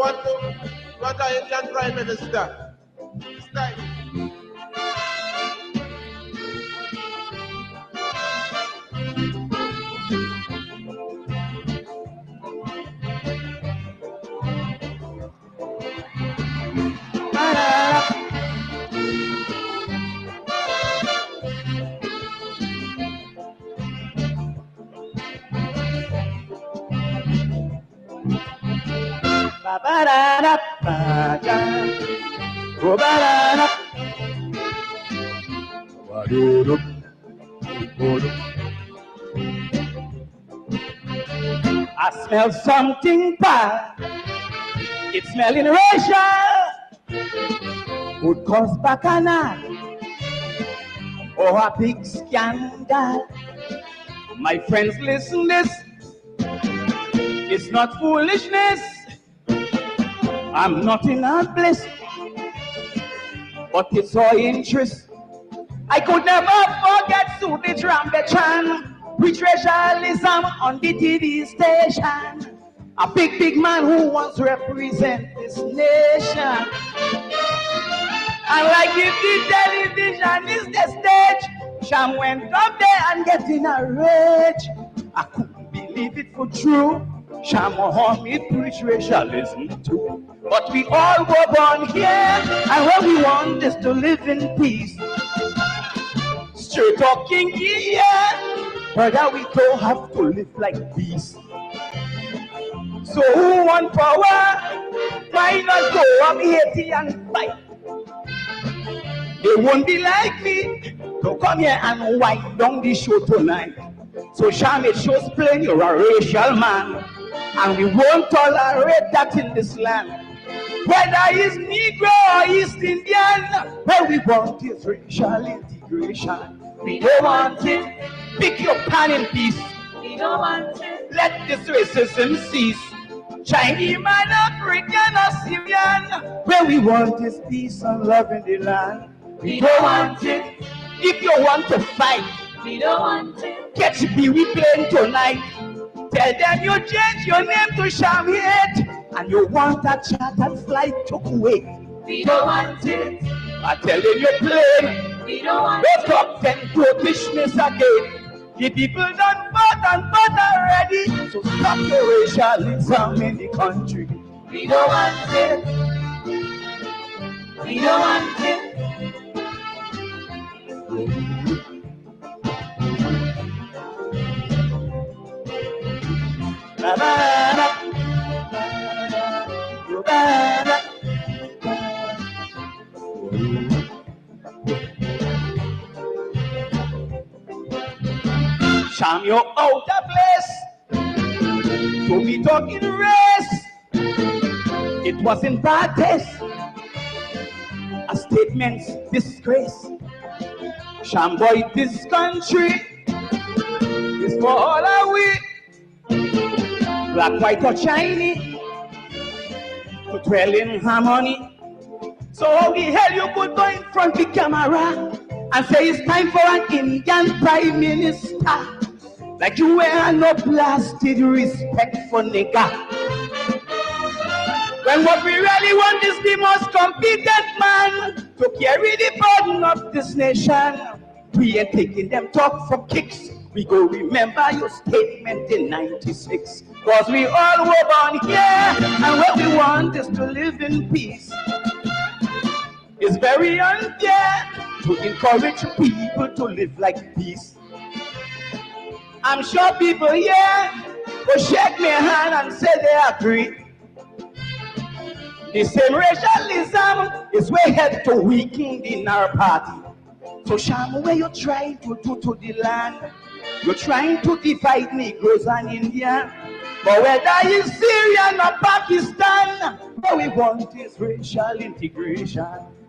want an Indian Prime Minister. It's time. I smell something bad. It's smelling racial. Would cause bacchanal or a big scandal. My friends, listen this. It's not foolishness. I'm not in a bliss, but it's our interest. I could never forget Sudhi Rambachan. Which racialism on the TV station. A big man who wants to represent this nation. And like if the television is the stage, Sham went up there and get in a rage. I couldn't believe it for true. Sham Mohammed preach racialism too. But we all were born here, and what we want is to live in peace. Straight talking here. Brother, we don't have to live like beasts. So who want power? Why not go up Haiti and fight? They won't be like me to come here and wind down the show tonight. So Sham, it shows plain you're a racial man, and we won't tolerate that in this land. Whether it's Negro or East Indian, what we want is racial integration. We don't want it. Pick your pan in peace. We don't want it. Let this racism cease. Chinese man, African or Syrian, where we want is peace and love in the land. We don't want it. If you want to fight, we don't want it. Catch me, we playing tonight. Tell them you change your name to Shamit, and you want a chartered flight to Kuwait. We don't want it. I tell them you're playing. We don't want it. Wake up and protishness again. The people done fought and fought already, so stop your racialism in the country. We don't want it. We don't want it. Sham, you're out of place. To be talking race, it wasn't bad taste. A statement's disgrace. Sham boy, this country is for all of we. Black, white or Chinese, to dwell in harmony. So how the hell you could go in front of the camera and say it's time for an Indian Prime Minister? Like you were no blasted respect for nigga. When what we really want is the most competent man to carry the burden of this nation. We ain't taking them talk for kicks. We go remember your statement in 96. Cause we all were born here, and what we want is to live in peace. It's very unfair to encourage people to live like peace. I'm sure people here will shake my hand and say they agree. The same racialism is way ahead to weaken in our party. So Sham, what you're trying to do to the land? You're trying to divide Negroes and Indians. But whether it's Syrian or Pakistan, what we want is racial integration.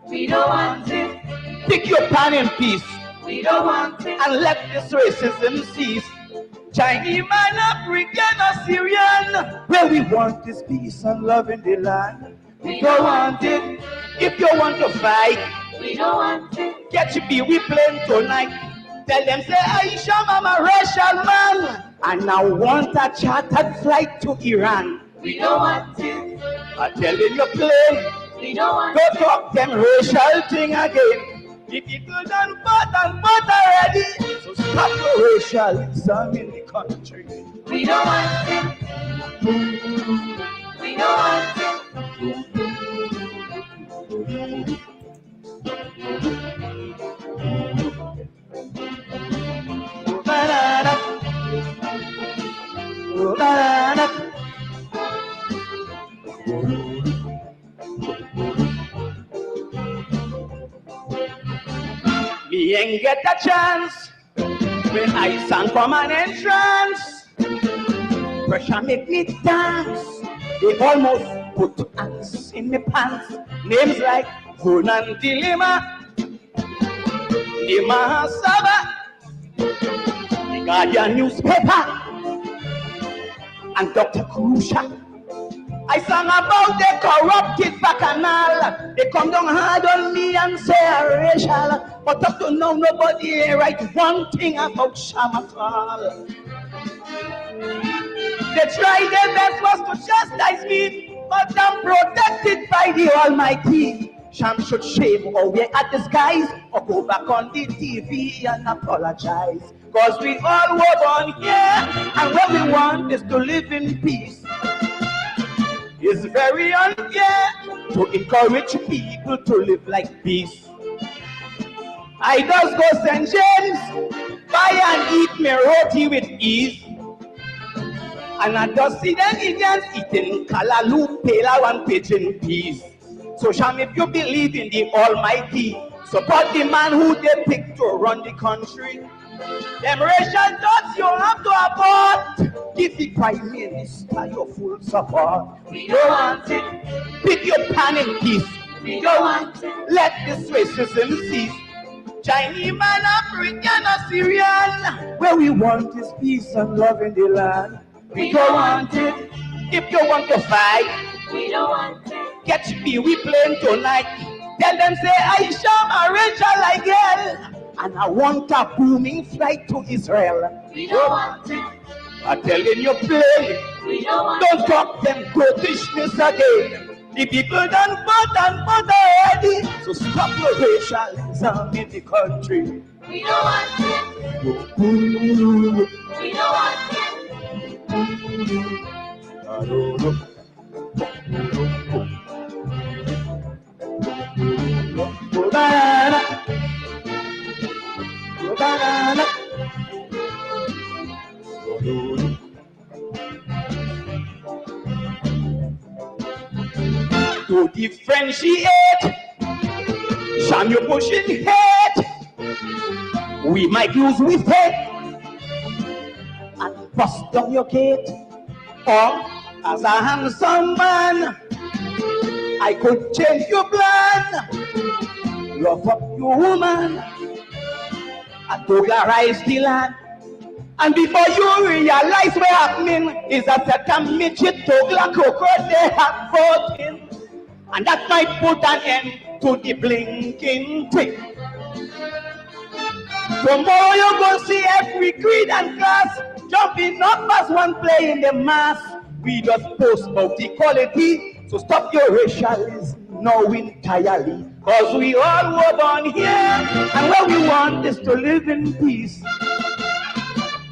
We don't want it. Pick your pan in peace. We don't want it. And let this racism cease. Chinese man, African or Syrian, where we want is peace and love in the land. We don't want it. If you want to fight, we don't want it. Catch me, we playing tonight. Tell them say Aisha, I'm a racial man, and I want a chartered flight to Iran. We don't want it. I tell you plain. We don't want Don't talk them racial thing again. The people done fought and fought already. So stop your racialism in the country. We don't want it. We don't want it. Banana. Banana. Me ain't get a chance when I sang from an entrance. Pressure make me dance. They almost put ants in me pants. Names like Conan Dilemma, the Mahasaba, the Guardian newspaper, and Dr. Krusha. I sang about the corrupted bacchanal. They come down hard on me and say I'm racial. But up to now, nobody write one thing about Shamatal. They try their best was to chastise me, but I'm protected by the Almighty. Sham should shave or wear a disguise or go back on the TV and apologize. Cause we all were born here, and what we want is to live in peace. It's very unfair to encourage people to live like beasts. I just go St. James, buy and eat me roti with ease. And I just see them Indians eating kalaloo, pela, and pigeon peas. So Sham, if you believe in the Almighty, support the man who they pick to run the country. Them racial thoughts you have to abort. Give the Prime Minister your full support. We don't want it. Pick your pan in peace. We don't want it. Let this racism cease. Chinese man, African, or Syrian. Where we want is peace and love in the land. We don't want it. If you want to fight, We don't want it. catch me, we playing tonight. Tell them say I shall arrange like hell. And I want a booming flight to Israel. We don't want it. I'm telling you plain. We don't want Don't talk them Britishness again. The people done fought and fought already. So stop your racialism in the country. it. We don't want it. We don't want it. Banana. Banana. To differentiate, Sham, you pushing hate. We might lose with hate and bust down your gate. Or as a handsome man, I could change your plan, love up your woman, and regularize the land. And before you realize what's happening, is that a midget Togla cockroach they have voting. And that might put an end to the blinking thing. Tomorrow you're going to see every creed and class jumping up as one play in the mass. We just post about equality, so stop your racialism now entirely. Cause we all were born here, and what we want is to live in peace.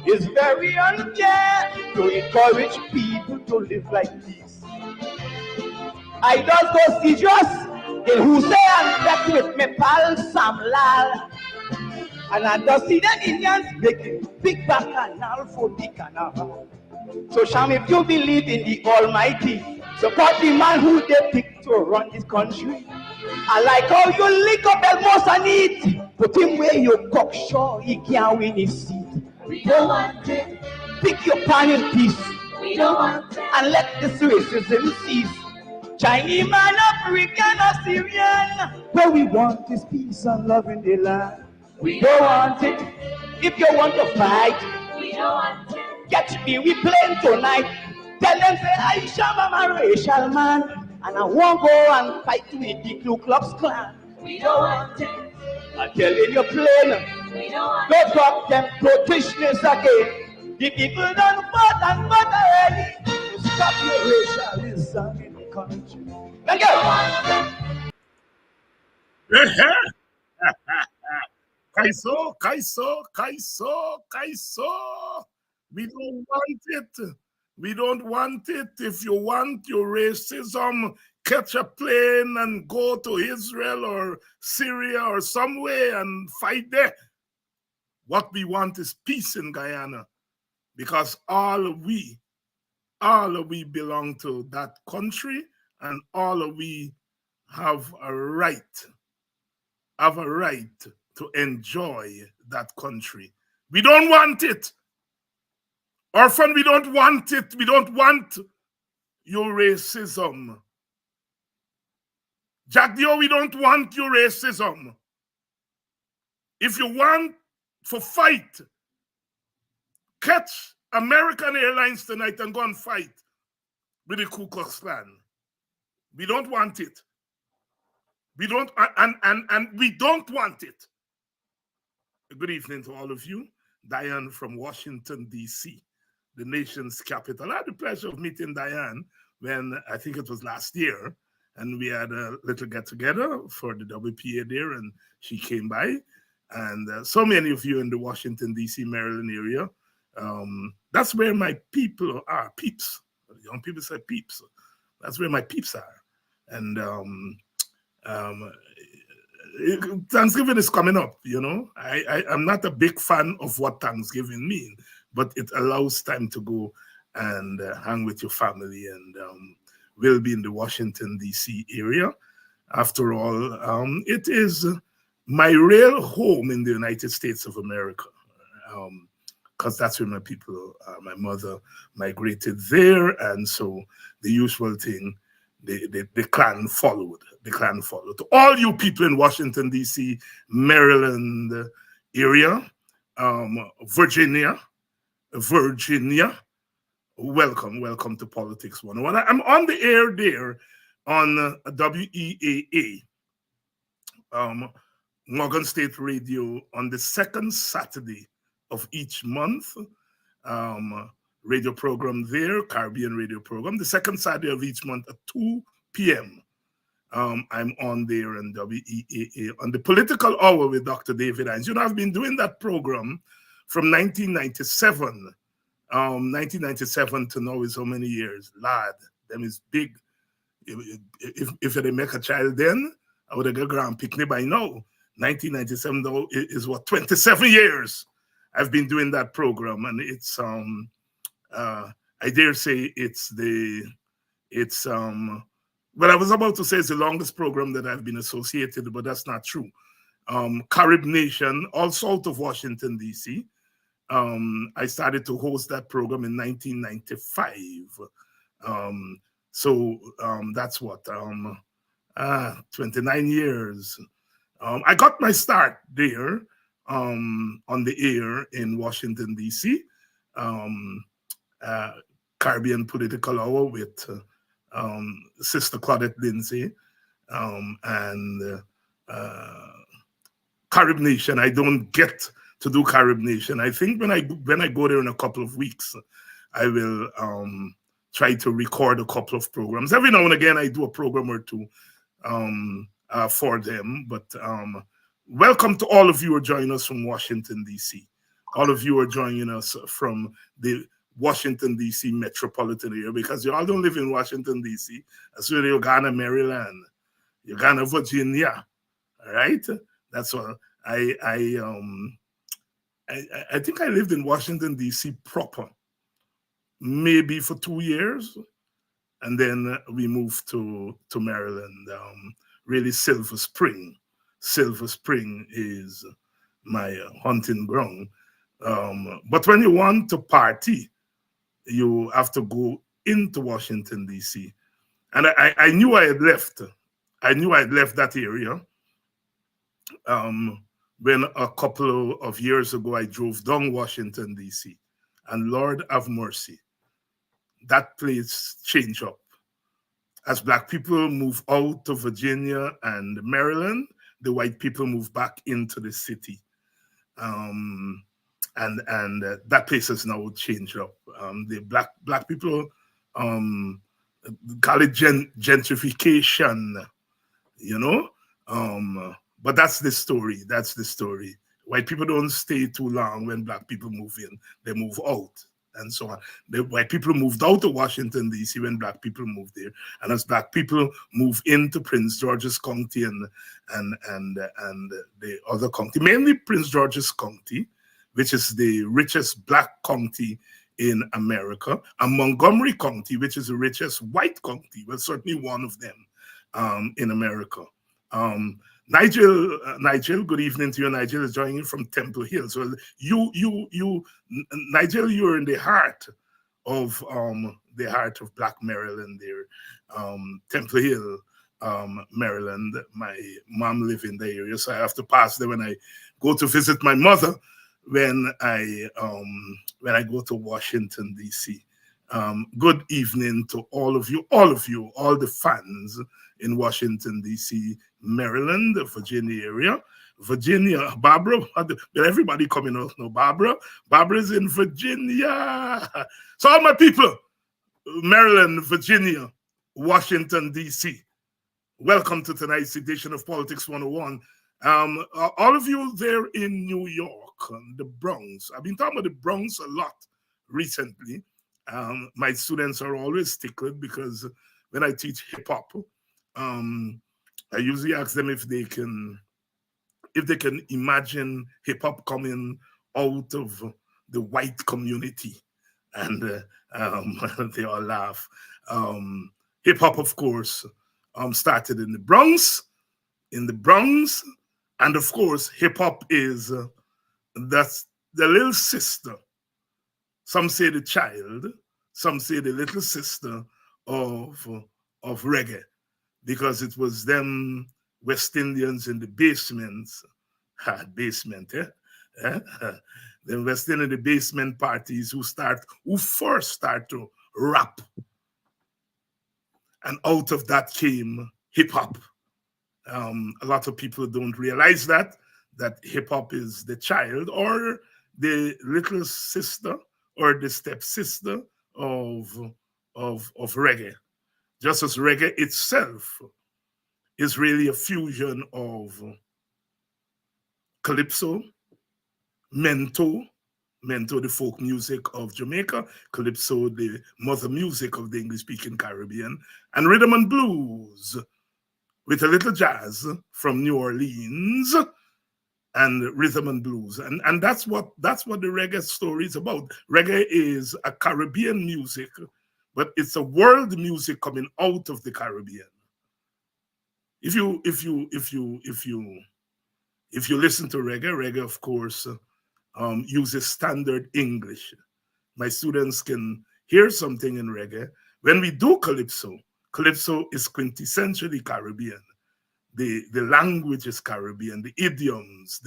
It's very unfair to encourage people to live like this. I just go see just in who say I'm back with me pal Sam Lal. And I just see the Indians making big bacchanal for the carnival. So Sham, if you believe in the Almighty, support the man who they pick to run this country. I like how you lick up Elmos and eat. Put him where you cocksure, he can't win his seat. We don't want it. Pick your pan in peace. We don't want it. And let this racism cease. Chinese man, African, or Syrian. What we want is peace and love in the land. We don't want it. If you want to fight, We don't want it. catch me, we playing tonight. Tell them say I shall am a racial man, and I won't go and fight with the Ku Klux Klan. We don't want it. I'm telling you plain. We don't want Don't talk them Britishness again. The people done fought and fought already. Stop your racialism in the country. Thank you. Kaiso, Kaiso, Kaiso, Kaiso. We don't want it. We don't want it. If you want your racism, catch a plane and go to Israel or Syria or somewhere and fight there. What we want is peace in Guyana because all we belong to that country and all of we have a right to enjoy that country. We don't want it. Orphan, we don't want it. We don't want your racism. Jack Dio, we don't want your racism. If you want for fight, catch American Airlines tonight and go and fight with the Ku Klux Klan. We don't want it. We don't, and we don't want it. Good evening to all of you. Diane from Washington, D.C., the nation's capital. I had the pleasure of meeting Diane when I think it was last year, and we had a little get-together for the WPA there, and she came by. And so many of you in the Washington, D.C., Maryland area, that's where my people are, peeps. Young people say peeps. That's where my peeps are. And Thanksgiving is coming up, you know. I'm not a big fan of what Thanksgiving means, but it allows time to go and hang with your family. And we'll be in the Washington, D.C. area. After all, it is my real home in the United States of America, because that's where my people, my mother migrated there. And so the usual thing, the clan followed. The clan followed. To all you people in Washington, D.C., Maryland area, Virginia, welcome to Politics 101. I'm on the air there on WEAA, Morgan State Radio, on the second Saturday of each month. Radio program there, Caribbean radio program, the second Saturday of each month at 2 p.m. I'm on there in WEAA on the Political Hour with Dr. David Hines. You know, I've been doing that program from 1997. 1997 to now is how many years? Lad, them is big. If they make a child then, I would have got grand picnic by now. 1997 though is what, 27 years I've been doing that program, and it's I dare say it's what I was about to say is the longest program that I've been associated, but that's not true. Carib Nation, all south of Washington, D.C. I started to host that program in 1995. So that's what, 29 years. I got my start there on the air in Washington, D.C. Caribbean Political Hour with Sister Claudette Lindsay and Carib Nation. I don't get to do Carib Nation. I think when I go there in a couple of weeks, I will try to record a couple of programs. Every now and again, I do a program or two for them. But welcome to all of you who are joining us from Washington, D.C. All of you are joining us from the Washington, D.C. metropolitan area, because you all don't live in Washington, D.C. That's where Guyana, Maryland, Guyana, Virginia. All right? That's what I think I lived in Washington, D.C. proper, maybe for 2 years. And then we moved to Maryland, really Silver Spring. Silver Spring is my hunting ground. But when you want to party, you have to go into Washington, D.C. And I knew I had left. I knew I had left that area when a couple of years ago I drove down Washington, D.C. And Lord have mercy, that place changed up. As Black people move out to Virginia and Maryland, the white people move back into the city. And that place has now changed up. The black people call it gentrification, you know. But that's the story. That's the story. White people don't stay too long when black people move in. They move out and so on. The white people moved out of Washington, D.C. when black people moved there. And as black people move into Prince George's County and the other county, mainly Prince George's County, which is the richest black county in America, and Montgomery County, which is the richest white county, well, certainly one of them in America. Nigel, good evening to you. Nigel is joining you from Temple Hill. So Nigel, you're in the heart of Black Maryland there, Temple Hill, Maryland. My mom lives in the area, so I have to pass there when I go to visit my mother when I go to Washington, D.C. Good evening to all of you, all the fans in Washington, D.C., Maryland, the Virginia area. Virginia, Barbara, everybody coming out now. Barbara's in Virginia. So all my people, Maryland, Virginia, Washington, D.C., welcome to tonight's edition of Politics 101. All of you there in New York, the Bronx. I've been talking about the Bronx a lot recently. My students are always tickled because when I teach hip hop, I usually ask them if they can imagine hip hop coming out of the white community, and they all laugh. Hip hop, of course, started in the Bronx, and of course, hip hop is that's the little sister. Some say the child, some say the little sister of reggae, because it was them West Indians in the basements, the West Indian in the basement parties who first start to rap, and out of that came hip hop. A lot of people don't realize that hip hop is the child or the little sister or the stepsister of reggae. Just as reggae itself is really a fusion of calypso, mento, the folk music of Jamaica, calypso, the mother music of the English-speaking Caribbean, and rhythm and blues with a little jazz from New Orleans, and rhythm and blues. And that's what the reggae story is about. Reggae is a Caribbean music, but it's a world music coming out of the Caribbean. If you listen to reggae, of course, uses standard English. My students can hear something in reggae. When we do calypso is quintessentially Caribbean. The language is Caribbean, the idioms,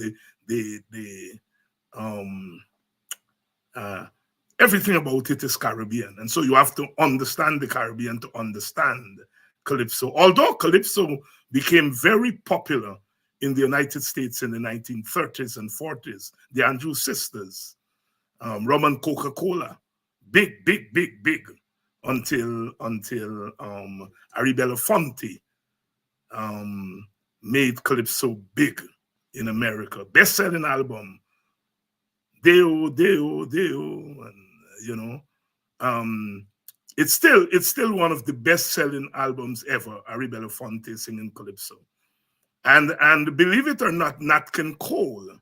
everything about it is Caribbean. And so you have to understand the Caribbean to understand calypso. Although calypso became very popular in the United States in the 1930s and 40s, the Andrews Sisters, rum and Coca-Cola, big, until Harry Belafonte made calypso big in America. Best-selling album, Deo, and it's still one of the best-selling albums ever. Harry Belafonte singing calypso, and believe it or not, Nat King Cole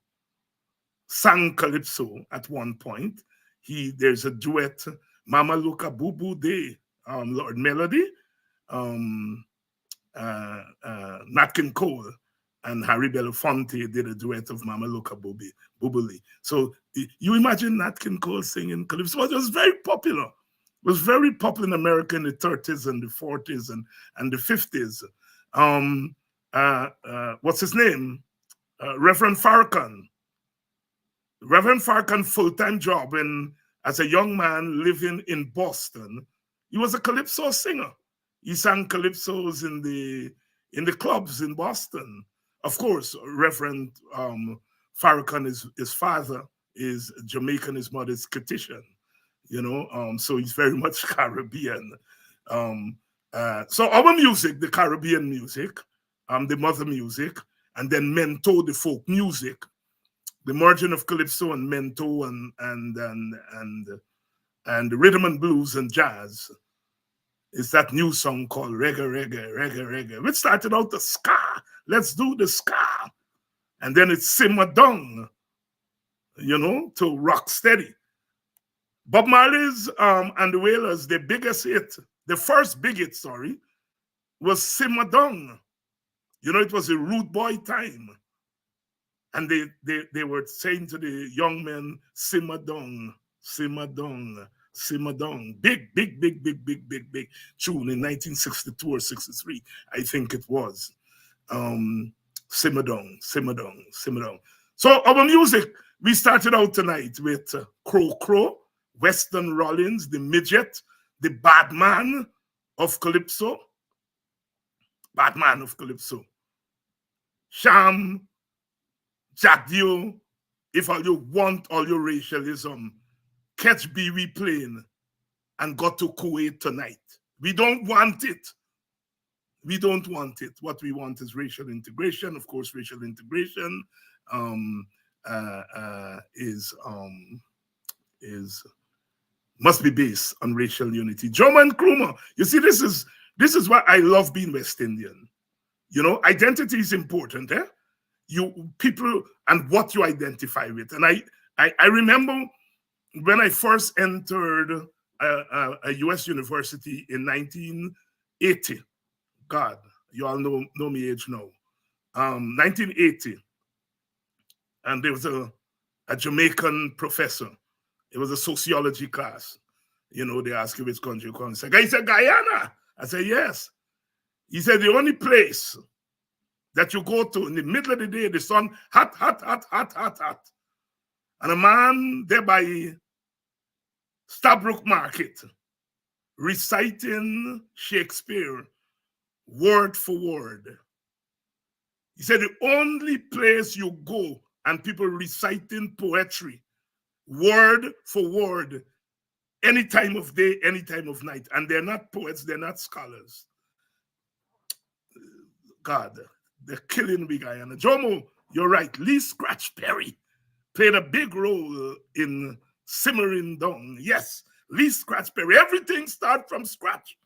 sang calypso at one point. There's a duet, Mama Luca Boo Boo Day, Lord Melody, Nat King Cole and Harry Belafonte did a duet of Mama Luca Boobily. So you imagine Nat King Cole singing calypso. It was very popular. It was very popular in America in the 30s and the 40s and the 50s. What's his name? Reverend Farrakhan. Reverend Farrakhan full-time job as a young man living in Boston. He was a calypso singer. He sang calypsos in the clubs in Boston. Of course, Reverend Farrakhan, his father is Jamaican, his mother is Caucasian, so he's very much Caribbean. So our music, the Caribbean music, the mother music, and then mento, the folk music, the merging of calypso and mento and rhythm and blues and jazz is that new song called Reggae, Reggae, Reggae, Reggae, which started out the ska. Let's do the ska. And then it simmered down, to rock steady. Bob Marley's and the Wailers, the biggest hit, the first big hit, was Simmer Down. It was a rude boy time. And they were saying to the young men, simmer down, simmer down, simmer down. Big, big, big, big, big, big, big tune in 1962 or 63, I think it was. Simmer down, simmer down, simmer down. So our music, we started out tonight with Crow Crow, Weston Rollins, the midget, the bad man of Calypso. Bad man of Calypso. Sham, Jack Dio, if all you want all your racialism, catch Pee-wee plane and go to Kuwait tonight. We don't want it. We don't want it. What we want is racial integration. Of course, racial integration must be based on racial unity. Joe Nkrumah, you see, this is why I love being West Indian. Identity is important, eh? You people and what you identify with. And I remember when I first entered a US university in 1980. God, you all know me age now. 1980. And there was a Jamaican professor. It was a sociology class. They ask you which country you come. He said, Guyana. I said, yes. He said, the only place that you go to in the middle of the day, the sun, hot, hot, hot, hot, hot, hot. And a man there by Stabrook Market reciting Shakespeare word for word. He said the only place you go and people reciting poetry word for word any time of day, any time of night. And they're not poets, they're not scholars. God, they're killing me, Guyana. Jomo, you're right. Lee Scratch Perry played a big role in simmering down. Yes, Lee Scratch Perry. Everything started from scratch.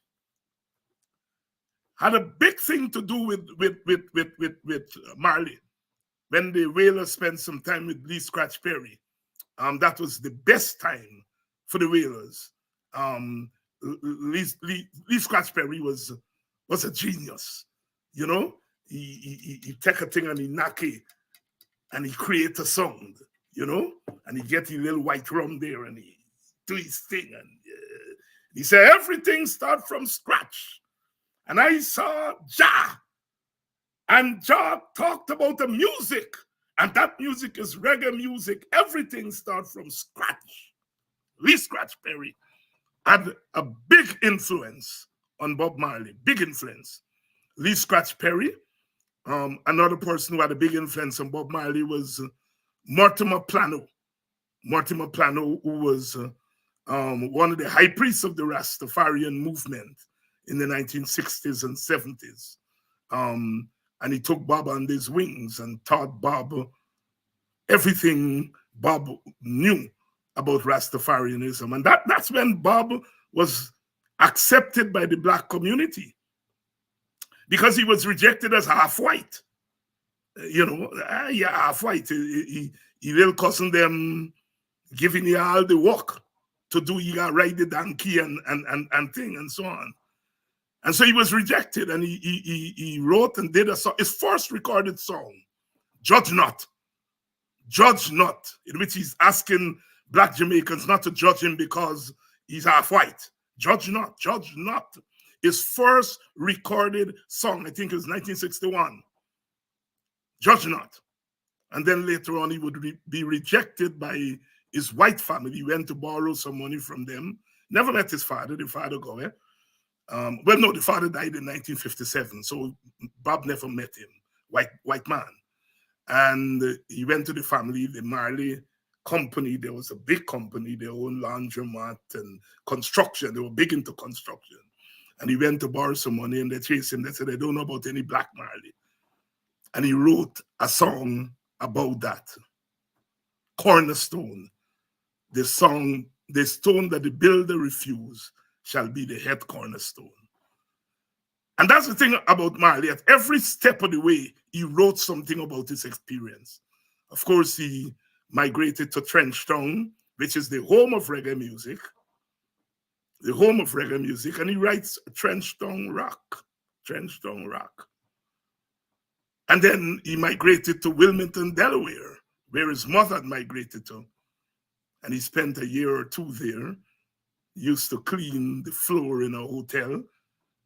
Had a big thing to do with Marley. When the Wailers spent some time with Lee Scratch Perry, that was the best time for the Wailers. Lee Scratch Perry was a genius. He take a thing and he knock it and he create a sound, and he get a little white rum there and he do his thing. And he said, everything start from scratch. And I saw Jah, and Jah talked about the music, and that music is reggae music. Everything start from scratch. Lee Scratch Perry had a big influence on Bob Marley, big influence. Lee Scratch Perry. Another person who had a big influence on Bob Marley was Mortimer Plano. Mortimer Plano, who was one of the high priests of the Rastafarian movement in the 1960s and 70s. And he took Bob under his wings and taught Bob everything Bob knew about Rastafarianism. And that's when Bob was accepted by the Black community, because he was rejected as half-white. Half-white. He will cousin them, giving you all the work to do, you got ride the donkey and thing and so on. And so he was rejected, and he wrote and did a song, his first recorded song, Judge Not. Judge Not, in which he's asking Black Jamaicans not to judge him because he's half-white. Judge Not, Judge Not. His first recorded song, I think it was 1961. Judge Not. And then later on, he would be rejected by his white family. He went to borrow some money from them. Never met his father. The father go, the father died in 1957. So Bob never met him, white man. And he went to the family, the Marley company. There was a big company. They owned laundromat and construction. They were big into construction. And he went to borrow some money, and they chased him. They said, "I don't know about any Black Marley." And he wrote a song about that. Cornerstone. The song, "The stone that the builder refused shall be the head cornerstone." And that's the thing about Marley. At every step of the way, he wrote something about his experience. Of course, he migrated to Trenchtown, which is the home of reggae music. The home of reggae music. And he writes Trenchtown Rock. Trenchtown Rock. And then he migrated to Wilmington, Delaware, where his mother had migrated to. And he spent a year or two there. He used to clean the floor in a hotel.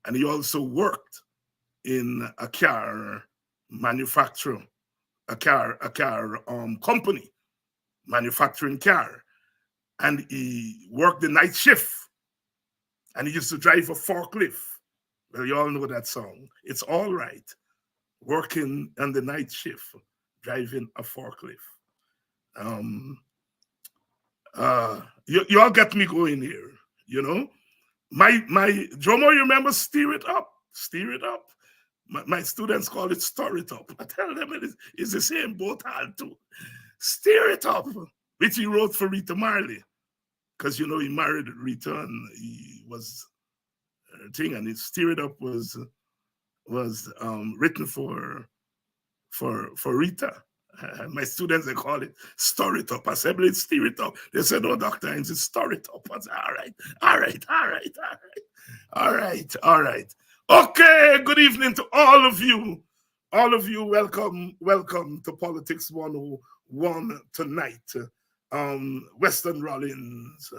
And he also worked in a car manufacturer, a car company, manufacturing car. And he worked the night shift. And he used to drive a forklift. Well, you all know that song. It's all right. Working on the night shift, driving a forklift. You all get me going here, you know. My Jomo, you remember Steer It Up? Steer It Up. My students call it Stir It Up. I tell them it's the same both hand too. Steer It Up, which he wrote for Rita Marley. Because, you know, he married Rita and he was a thing, and his Steer It Up was written for Rita. My students, they call it Stir It Up. I said, "Let's Steer It Up." They said, "No, Dr. Hines, it's Stir It Up." I said, all right. Okay, good evening to all of you. All of you, welcome to Politics 101 tonight. Western Rollins,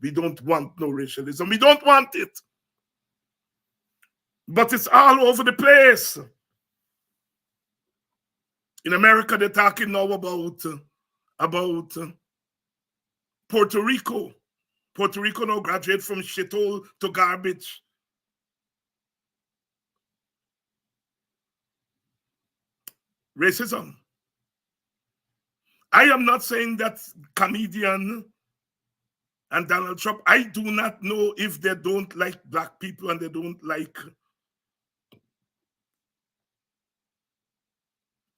we don't want no racialism. We don't want it. But it's all over the place. In America, they're talking now about Puerto Rico. Puerto Rico now graduate from shithole to garbage. Racism. I am not saying that comedian and Donald Trump, I do not know if they don't like Black people and they don't like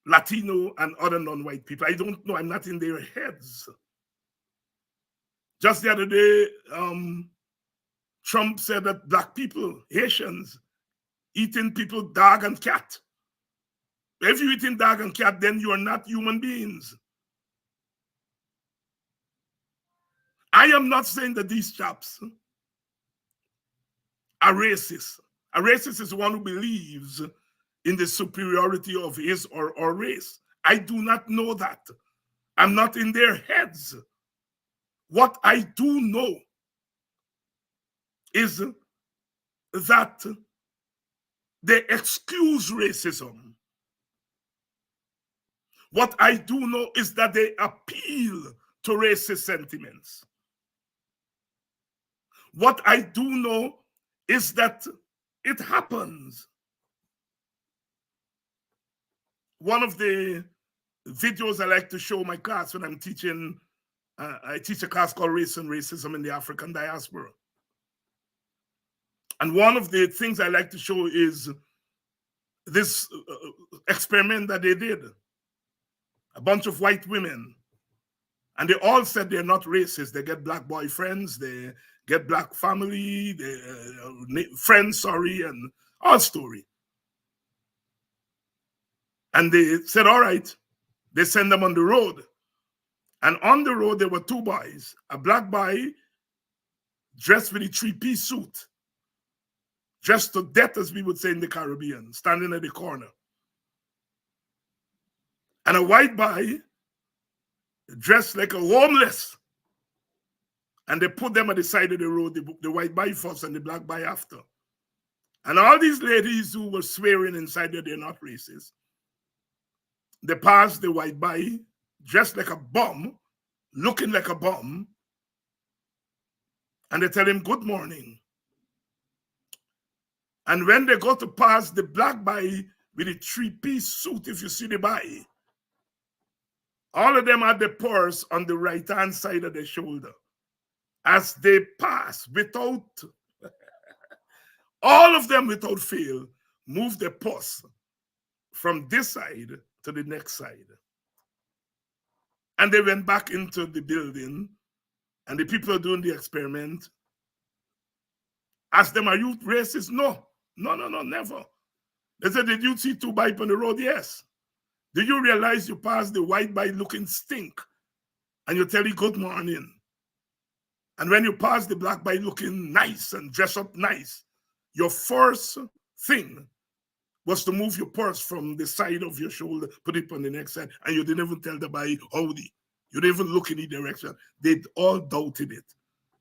Latino and other non-white people. I don't know. I'm not in their heads. Just the other day, Trump said that Black people, Haitians, eating people, dog and cat. If you're eating dog and cat, then you are not human beings. I am not saying that these chaps are racist. A racist is one who believes in the superiority of his or her race. I do not know that. I'm not in their heads. What I do know is that they excuse racism. What I do know is that they appeal to racist sentiments. What I do know is that it happens. One of the videos I like to show my class when I'm teaching, I teach a class called Race and Racism in the African Diaspora. And one of the things I like to show is this experiment that they did. A bunch of white women. And they all said they're not racist. They get Black boyfriends, they get Black family, friends, and all story. And they said, all right, they send them on the road. And on the road, there were two boys. A Black boy dressed with a three-piece suit, dressed to death, as we would say in the Caribbean, standing at the corner. And a white boy dressed like a homeless. And they put them at the side of the road, the white boy first and the Black boy after. And all these ladies who were swearing inside that they're not racist, they passed the white boy dressed like a bum, looking like a bum, and they tell him good morning. And when they go to pass the Black boy with a three-piece suit, if you see the boy, all of them had the purse on the right-hand side of their shoulder. As they pass without All of them without fail moved their posts from this side to the next side. And they went back into the building, and the people doing the experiment asked them, "Are you racist?" No, never. They said, "Did you see two bikes on the road?" Yes. "Do you realize you passed the white bike looking stink and you tell you good morning? And when you pass the black bike looking nice and dress up nice, your first thing was to move your purse from the side of your shoulder, put it on the next side, and you didn't even tell the bike howdy. You didn't even look in the direction." They all doubted it.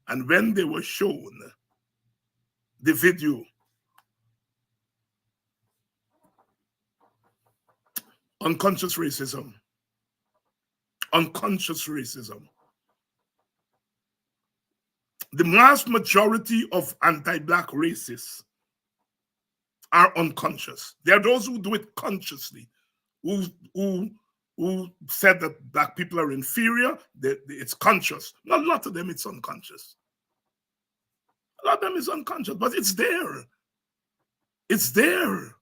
And when they were shown the video, unconscious racism, unconscious racism. The vast majority of anti-black racists are unconscious. There are those who do it consciously, who said that black people are inferior. It's conscious. Not a lot of them, it's unconscious. A lot of them is unconscious, but it's there. It's there.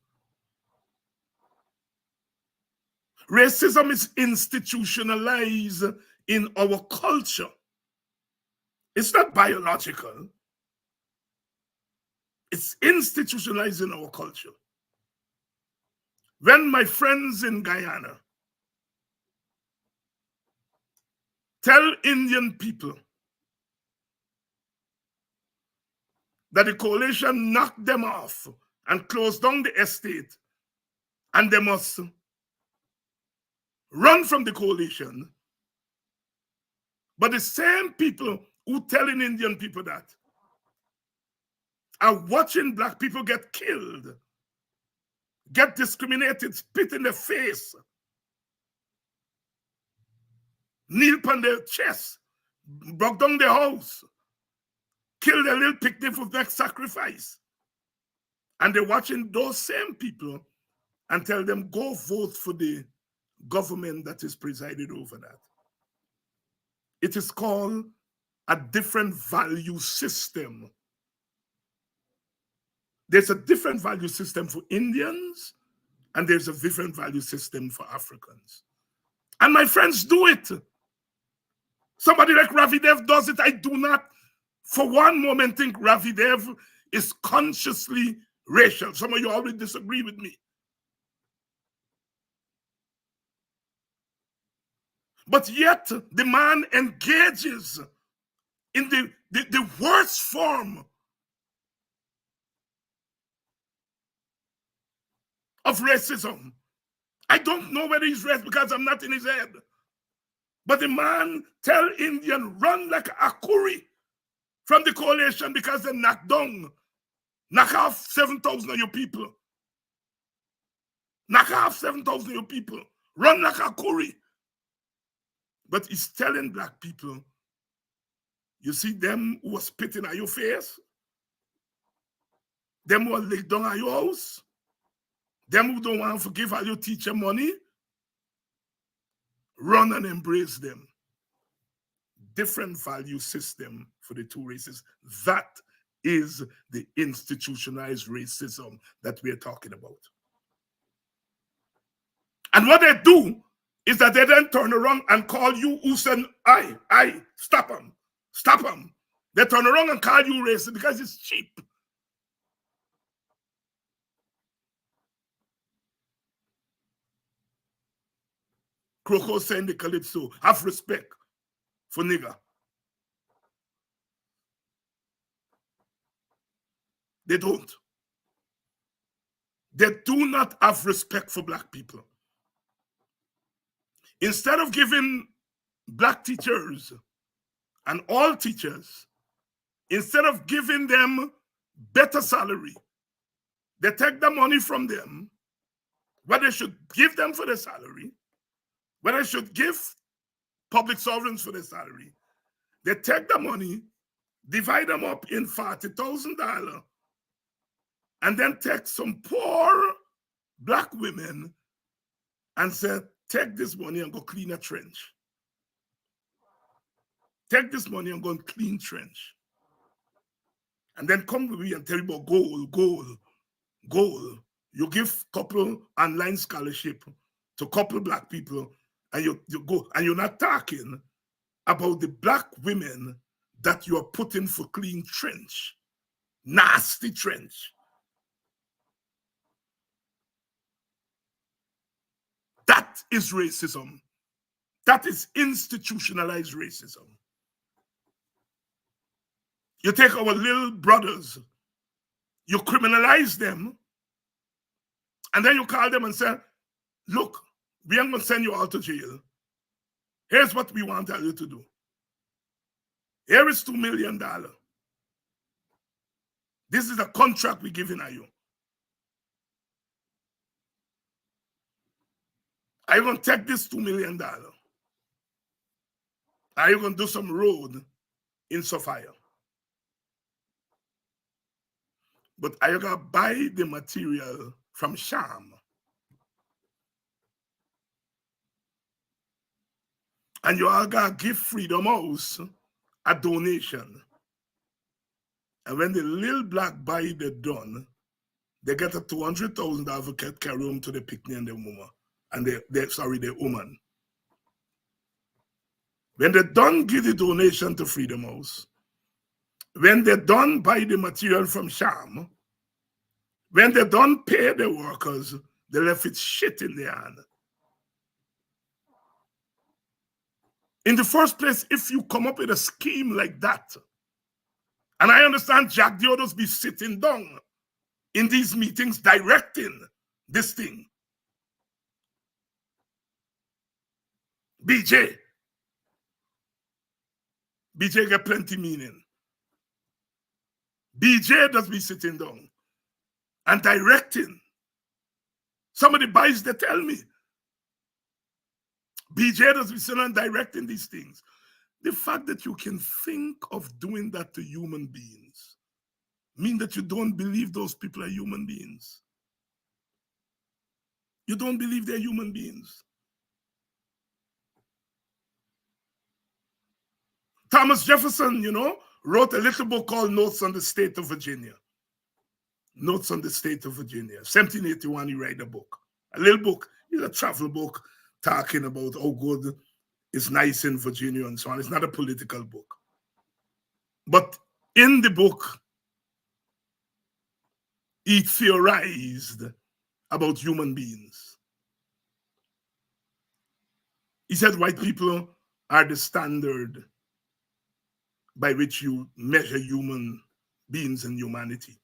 Racism is institutionalized in our culture. It's not biological. It's institutionalized in our culture. When my friends in Guyana tell Indian people that the coalition knocked them off and closed down the estate, and they must run from the coalition, but the same people who telling Indian people that are watching black people get killed, get discriminated, spit in their face, kneel on their chest, broke down their house, kill their little picnic for next sacrifice. And they're watching those same people and tell them, go vote for the government that is presided over that. It is called a different value system. There's a different value system for Indians, and there's a different value system for Africans. And my friends do it. Somebody like Ravi Dev does it. I do not for one moment think Ravi Dev is consciously racial. Some of you already disagree with me. But yet the man engages in the worst form of racism. I don't know whether he's racist because I'm not in his head. But the man tell Indian, run like a curry from the coalition because they knock off 7,000 of your people. Knock off 7,000 of your people. Run like a curry. But he's telling black people, you see them who are spitting at your face, them who are laid down at your house, them who don't want to forgive all your teacher money, run and embrace them. Different value system for the two races. That is the institutionalized racism that we are talking about. And what they do is that they then turn around and call you Usain, stop them. Stop them. They turn around and call you racist because it's cheap. Croco saying the Calypso, have respect for nigger. They don't. They do not have respect for black people. Instead of giving black teachers and all teachers, instead of giving them better salary, they take the money from them, what they should give them for their salary, what they should give public servants for their salary. They take the money, divide them up in $40,000, and then take some poor black women and say, take this money and go clean a trench. Take this money and go and clean trench. and then come to me and tell you about goal. You give couple online scholarship to couple black people, and you go, and you're not talking about the black women that you are putting for clean trench, nasty trench. That is racism. That is institutionalized racism. You take our little brothers, you criminalize them, and then you call them and say, look, we ain't gonna send you all to jail. Here's what we want you to do. Here is $2 million. This is a contract we're giving you. Are you gonna take this $2 million? Are you gonna do some road in Sophia? But are you gonna buy the material from Sham? And you are gonna give Freedom House a donation. And when the little black buy the done, they get a $200,000 carry home to the picnic and the woman. And the woman. When they done give the donation to Freedom House, when they done buy the material from Sham, when they done pay the workers, they left it shit in their hand. In the first place, if you come up with a scheme like that, and I understand Jack Diodos be sitting down in these meetings directing this thing. BJ get plenty meaning. BJ does be sitting down and directing. Somebody buys, they tell me. BJ does be sitting and directing these things. The fact that you can think of doing that to human beings mean that you don't believe those people are human beings. You don't believe they're human beings. Thomas Jefferson, wrote a little book called Notes on the State of Virginia. Notes on the State of Virginia. 1781, he wrote a book. A little book. It's a travel book talking about how good it's nice in Virginia and so on. It's not a political book. But in the book, he theorized about human beings. He said white people are the standard by which you measure human beings and humanity.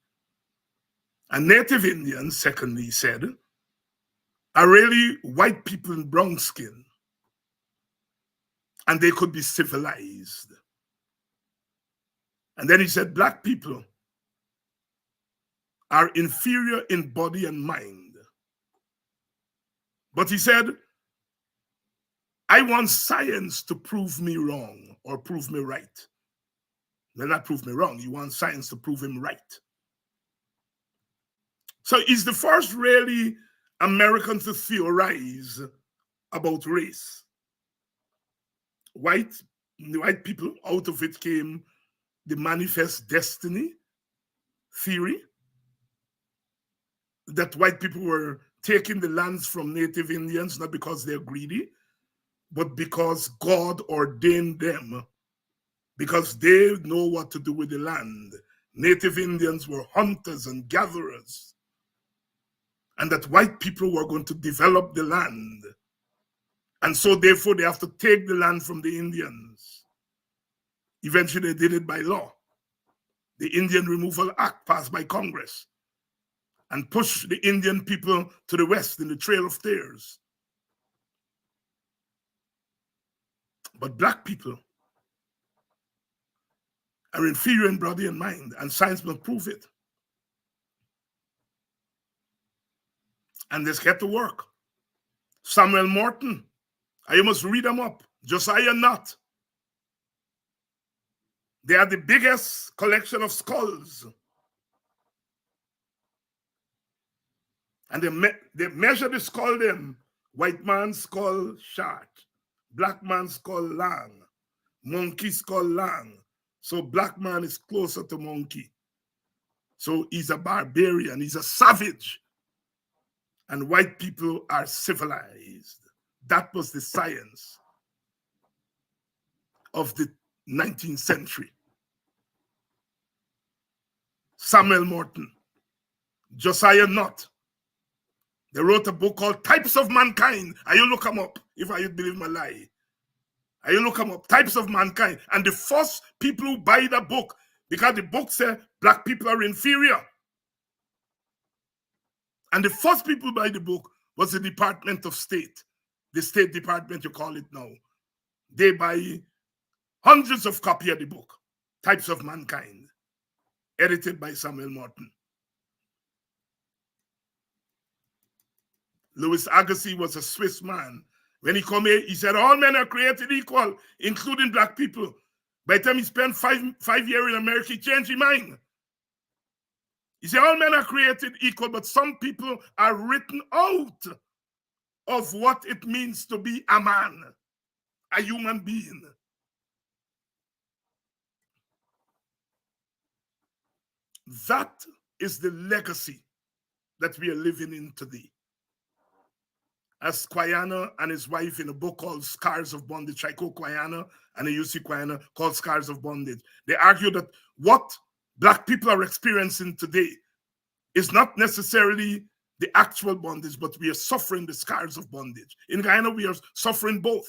And Native Indians, secondly, he said, are really white people in brown skin. And they could be civilized. And then he said, black people are inferior in body and mind. But he said, I want science to prove me wrong or prove me right. Well, not prove me wrong. He wants science to prove him right. So he's the first really American to theorize about race. White people, out of it came the manifest destiny theory, that white people were taking the lands from Native Indians, not because they're greedy, but because God ordained them, because they know what to do with the land. Native Indians were hunters and gatherers, and that white people were going to develop the land. And so therefore they have to take the land from the Indians. Eventually they did it by law. The Indian Removal Act passed by Congress and pushed the Indian people to the west in the Trail of Tears. But black people are inferior in body and mind, and science must prove it. And let's get to work. Samuel Morton, I must read them up. Josiah Nutt. They are the biggest collection of skulls. And they measure the skull them. White man's skull short, black man's skull long, monkey skull long. So black man is closer to monkey. So he's a barbarian, he's a savage. And white people are civilized. That was the science of the 19th century. Samuel Morton, Josiah Nutt, they wrote a book called Types of Mankind. And you look them up, if I believe my lie. And you look them up, Types of Mankind. And the first people who buy the book, because the book said black people are inferior. And the first people who buy the book was the Department of State. The State Department, you call it now. They buy hundreds of copies of the book, Types of Mankind, edited by Samuel Morton. Louis Agassiz was a Swiss man. When he came here, he said, all men are created equal, including black people. By the time he spent five years in America, he changed his mind. He said, all men are created equal, but some people are written out of what it means to be a man, a human being. That is the legacy that we are living in today. As Guyana and his wife in a book called Scars of Bondage, I quote Guyana and a UC Guyana called Scars of Bondage. They argue that what black people are experiencing today is not necessarily the actual bondage, but we are suffering the scars of bondage. In Guyana, we are suffering both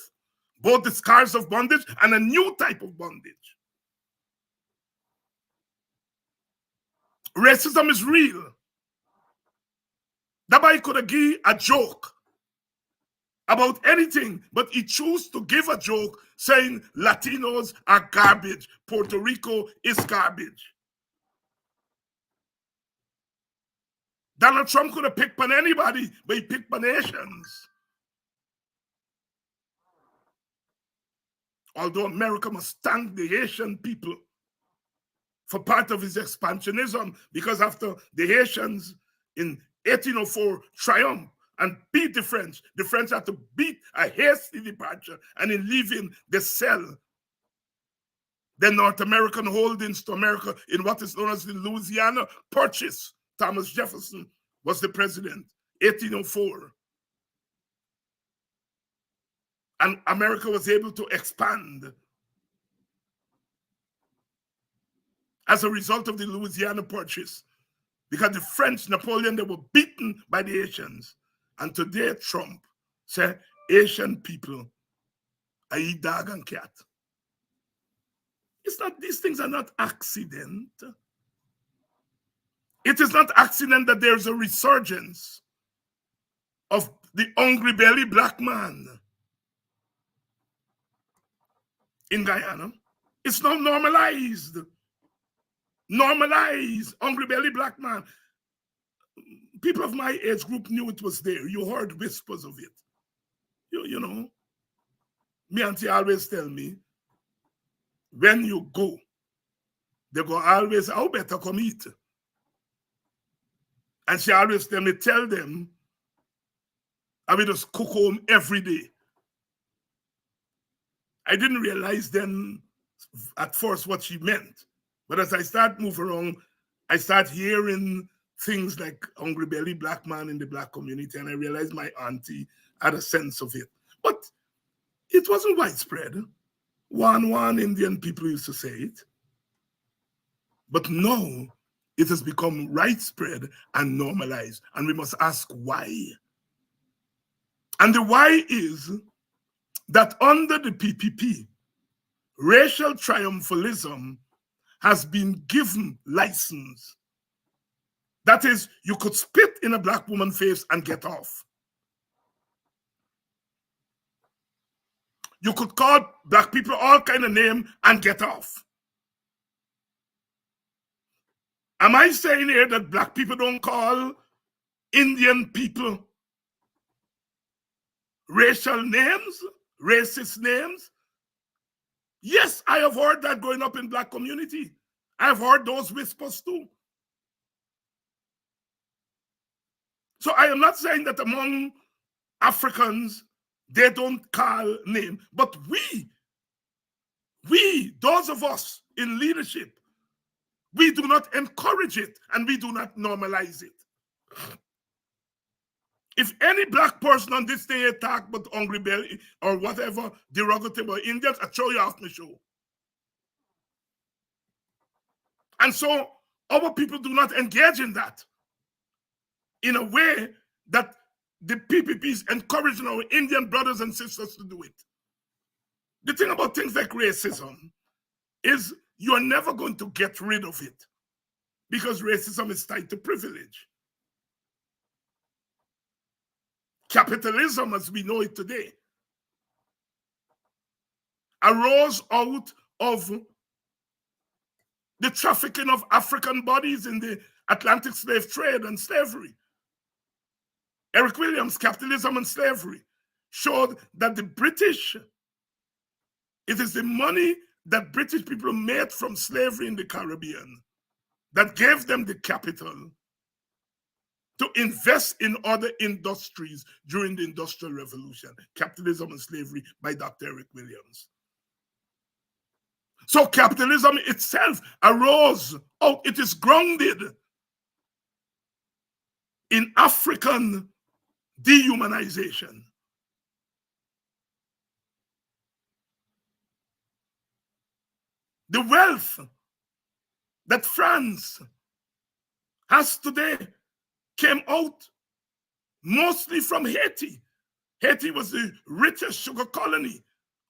the scars of bondage and a new type of bondage. Racism is real. That boy could have given a joke about anything, but he chose to give a joke saying Latinos are garbage, Puerto Rico is garbage. Donald Trump could have picked on anybody, but he picked on Asians. Although America must thank the Haitian people for part of his expansionism, because after the Haitians in 1804 triumphed and beat the French had to beat a hasty departure, and in leaving, they sell the North American holdings to America in what is known as the Louisiana Purchase. Thomas Jefferson was the president, 1804. And America was able to expand as a result of the Louisiana Purchase, because the French, Napoleon, they were beaten by the Haitians. And today Trump said Asian people are eat dog and cat. It's not, these things are not accident. It is not accident that there's a resurgence of the hungry belly black man in Guyana. It's now normalized. Normalized hungry belly black man. People of my age group knew it was there. You heard whispers of it. You know, me auntie always tell me, when you go, they go always, "How better come eat?" And she always tell me, tell them, I will just cook home every day. I didn't realize then at first what she meant. But as I start moving around, I start hearing things like hungry belly black man in the black community, and I realized my auntie had a sense of it. But it wasn't widespread. One Indian people used to say it. But now it has become widespread and normalized, and we must ask why. And the why is that under the PPP, racial triumphalism has been given license. That is, you could spit in a black woman's face and get off. You could call black people all kind of names and get off. Am I saying here that black people don't call Indian people racial names, racist names? Yes, I have heard that growing up in black community. I've heard those whispers too. So I am not saying that among Africans, they don't call name, but we, those of us in leadership, We do not encourage it, and we do not normalize it. If any black person on this day attack but hungry belly or whatever derogatory about Indians, I throw you off my show. And so our people do not engage in that in a way that the PPP is encouraging our Indian brothers and sisters to do it. The thing about things like racism is you're never going to get rid of it because racism is tied to privilege. Capitalism, as we know it today, arose out of the trafficking of African bodies in the Atlantic slave trade and slavery. Eric Williams' Capitalism and Slavery showed that the British, it is the money that British people made from slavery in the Caribbean that gave them the capital to invest in other industries during the Industrial Revolution. Capitalism and Slavery by Dr. Eric Williams. So capitalism itself arose out, it is grounded in African dehumanization. The wealth that France has today came out mostly from Haiti. Haiti was the richest sugar colony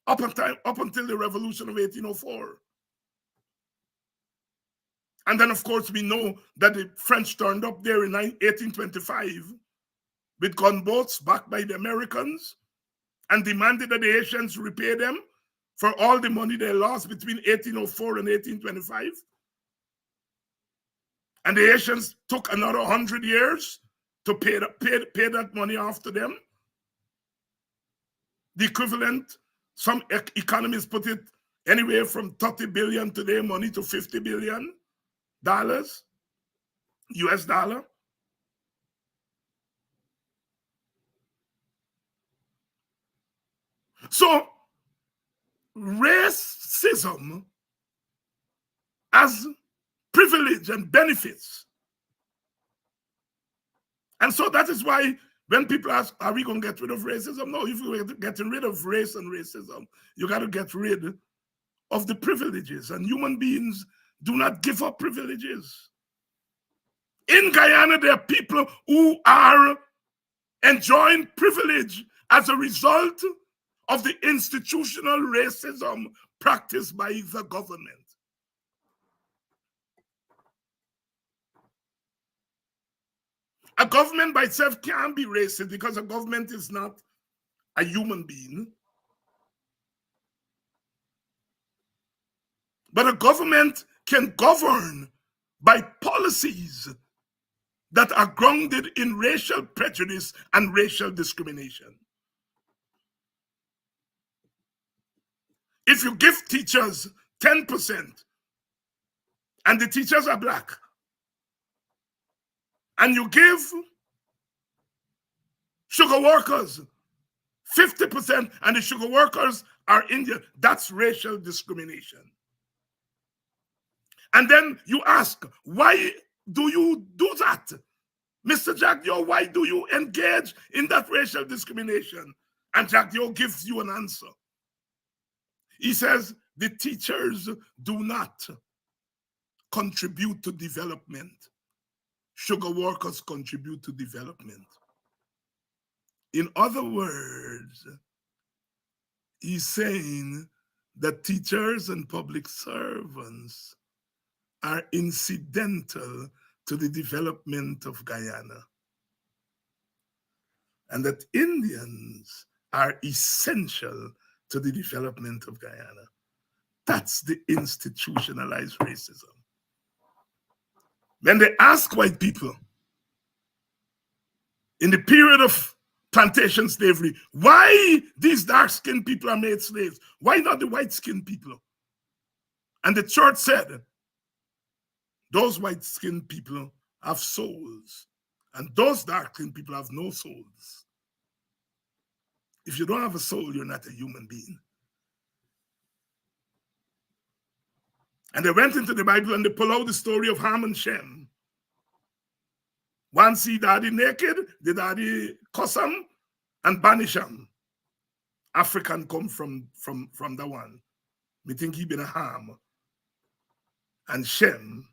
up until the Revolution of 1804. And then, of course, we know that the French turned up there in 1825 with gunboats backed by the Americans and demanded that the Haitians repay them for all the money they lost between 1804 and 1825. And the Haitians took another 100 years to pay that money off to them. The equivalent, some economists put it anywhere from 30 billion today money to $50 billion US dollar. So racism as privilege and benefits. And so that is why when people ask, are we going to get rid of racism? No, if you're getting rid of race and racism, you got to get rid of the privileges. And human beings do not give up privileges. In Guyana, there are people who are enjoying privilege as a result of the institutional racism practiced by the government. A government by itself can't be racist because a government is not a human being. But a government can govern by policies that are grounded in racial prejudice and racial discrimination. If you give teachers 10% and the teachers are black, and you give sugar workers 50% and the sugar workers are Indian, that's racial discrimination. And then you ask, why do you do that? Mr. Jagdio, why do you engage in that racial discrimination? And Jagdio gives you an answer. He says, the teachers do not contribute to development. Sugar workers contribute to development. In other words, he's saying that teachers and public servants are incidental to the development of Guyana, and that Indians are essential to the development of Guyana. That's the institutionalized racism. When they ask white people in the period of plantation slavery, why these dark-skinned people are made slaves? Why not the white-skinned people? And the church said, those white-skinned people have souls, and those dark-skinned people have no souls. If you don't have a soul, you're not a human being. And they went into the Bible and they pull out the story of Ham and Shem. One see daddy naked, the daddy cuss him and banish him. African come from the one. Me think he been a Ham. And Shem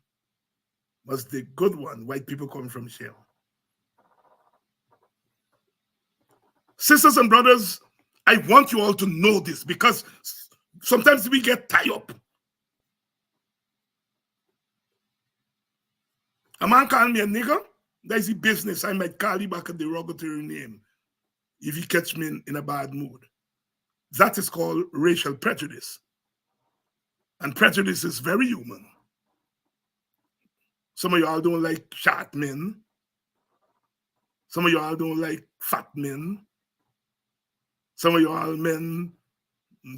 was the good one. White people come from Shem. Sisters and brothers, I want you all to know this because sometimes we get tied up. A man call me a nigger, that's the business. I might call you back a derogatory name if you catch me in a bad mood. That is called racial prejudice. And prejudice is very human. Some of y'all don't like short men. Some of y'all don't like fat men. Some of y'all men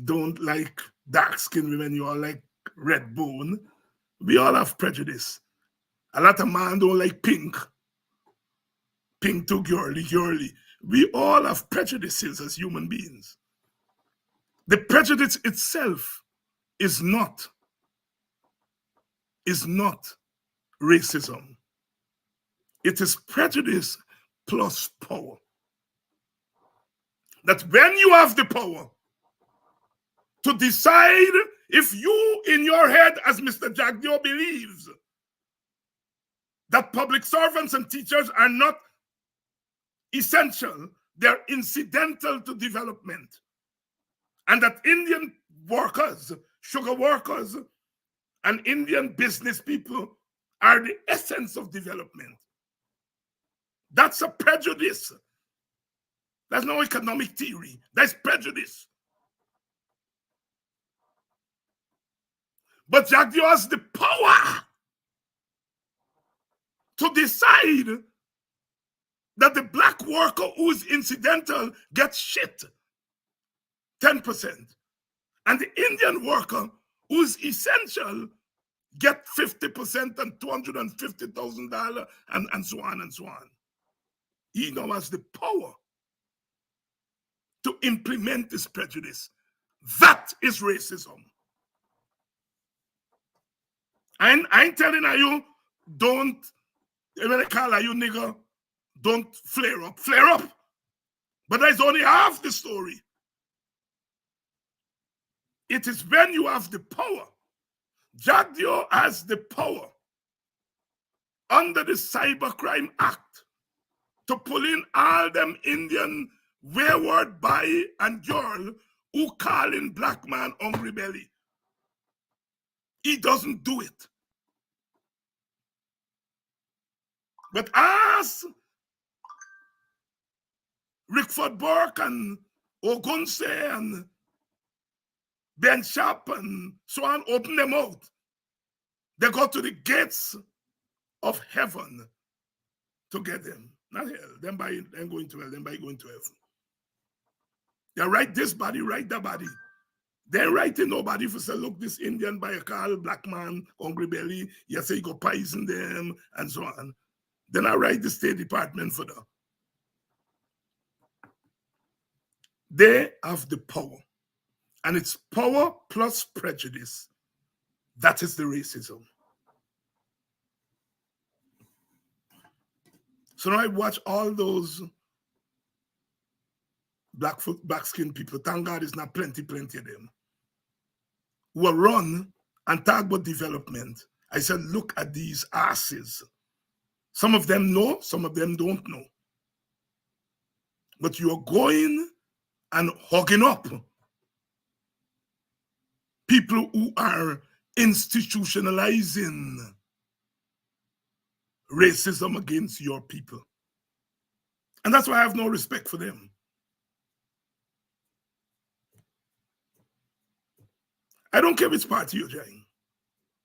don't like dark-skinned women. You all like red bone. We all have prejudice. A lot of men don't like pink. Pink too girly. We all have prejudices as human beings. The prejudice itself is not racism. It is prejudice plus power. That when you have the power to decide if you in your head, as Mr. Jagdio believes, that public servants and teachers are not essential, they're incidental to development. And that Indian workers, sugar workers, and Indian business people are the essence of development. That's a prejudice. That's no economic theory. That's prejudice. But Jagdio has the power to decide that the black worker who's incidental gets shit, 10%. And the Indian worker who's essential get 50% and $250,000 and so on and so on. He now has the power to implement this prejudice. That is racism. I ain't telling you, don't, when I call you nigger, don't flare up. Flare up. But that's only half the story. It is when you have the power. Jagdio has the power under the Cybercrime Act to pull in all them Indian wayward boy and girl who calling black man hungry belly. He doesn't do it. But as Rickford Burke and Ogunse and Ben Sharp and so on open them out, they go to the gates of heaven to get them. Not hell. Them by them going to hell, them by going to heaven. They write this body, write that body. They writing nobody for say, look, this Indian by a call, black man, hungry belly, you say you go poison them, and so on. Then I write the State Department for them. They have the power. And it's power plus prejudice. That is the racism. So now I watch all those black-skinned people. Thank God it's not plenty of them. Who are run and talk about development. I said, look at these asses. Some of them know, some of them don't know. But you're going and hugging up people who are institutionalizing racism against your people. And that's why I have no respect for them. I don't care which party you're joining.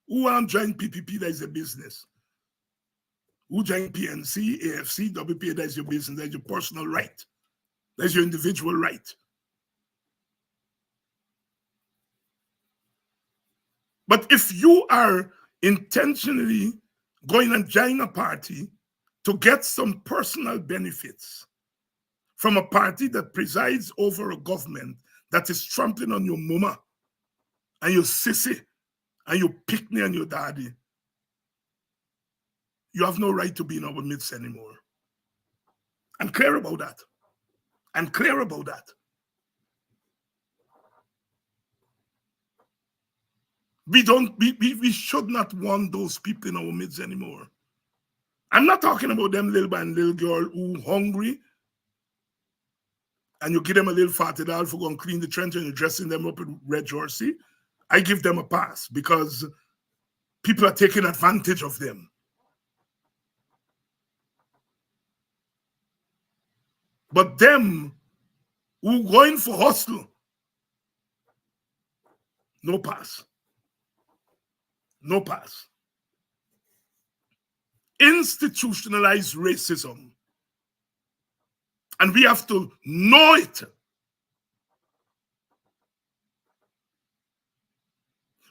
Who want to join PPP, that is a business. Who join PNC, AFC, WPA, that is your business, that is your personal right. That's your individual right. But if you are intentionally going and join a party to get some personal benefits from a party that presides over a government that is trampling on your mama and your sissy and you pick me and your daddy, you have no right to be in our midst anymore. I'm clear about that. I'm clear about that. We should not want those people in our midst anymore. I'm not talking about them little boy and little girl who hungry and you give them a little $40 for going to clean the trench and you're dressing them up in red jersey. I give them a pass because people are taking advantage of them. But them who going for hustle, no pass. No pass. Institutionalized racism. And we have to know it.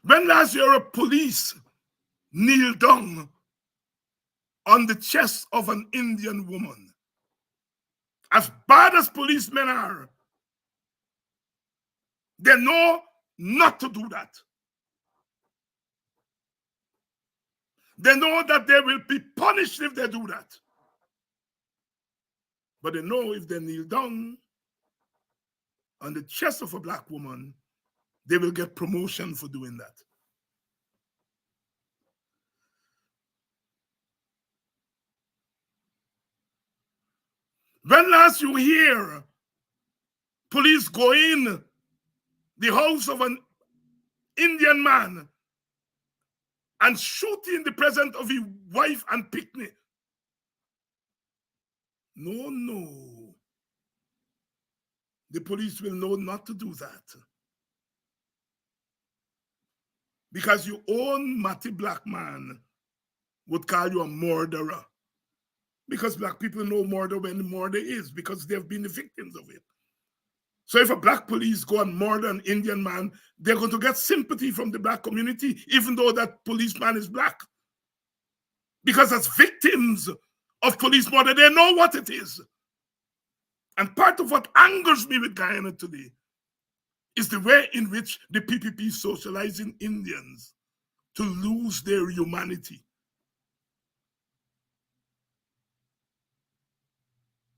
When last year a police kneeled down on the chest of an Indian woman, as bad as policemen are, they know not to do that. They know that they will be punished if they do that. But they know if they kneel down on the chest of a black woman, they will get promotion for doing that. When last you hear police go in the house of an Indian man and shoot in the presence of his wife and picnic? No. The police will know not to do that. Because your own Matty black man would call you a murderer. Because black people know murder when murder is, because they've been the victims of it. So if a black police go and murder an Indian man, they're going to get sympathy from the black community, even though that policeman is black. Because as victims of police murder, they know what it is. And part of what angers me with Guyana today is the way in which the PPP is socializing Indians to lose their humanity.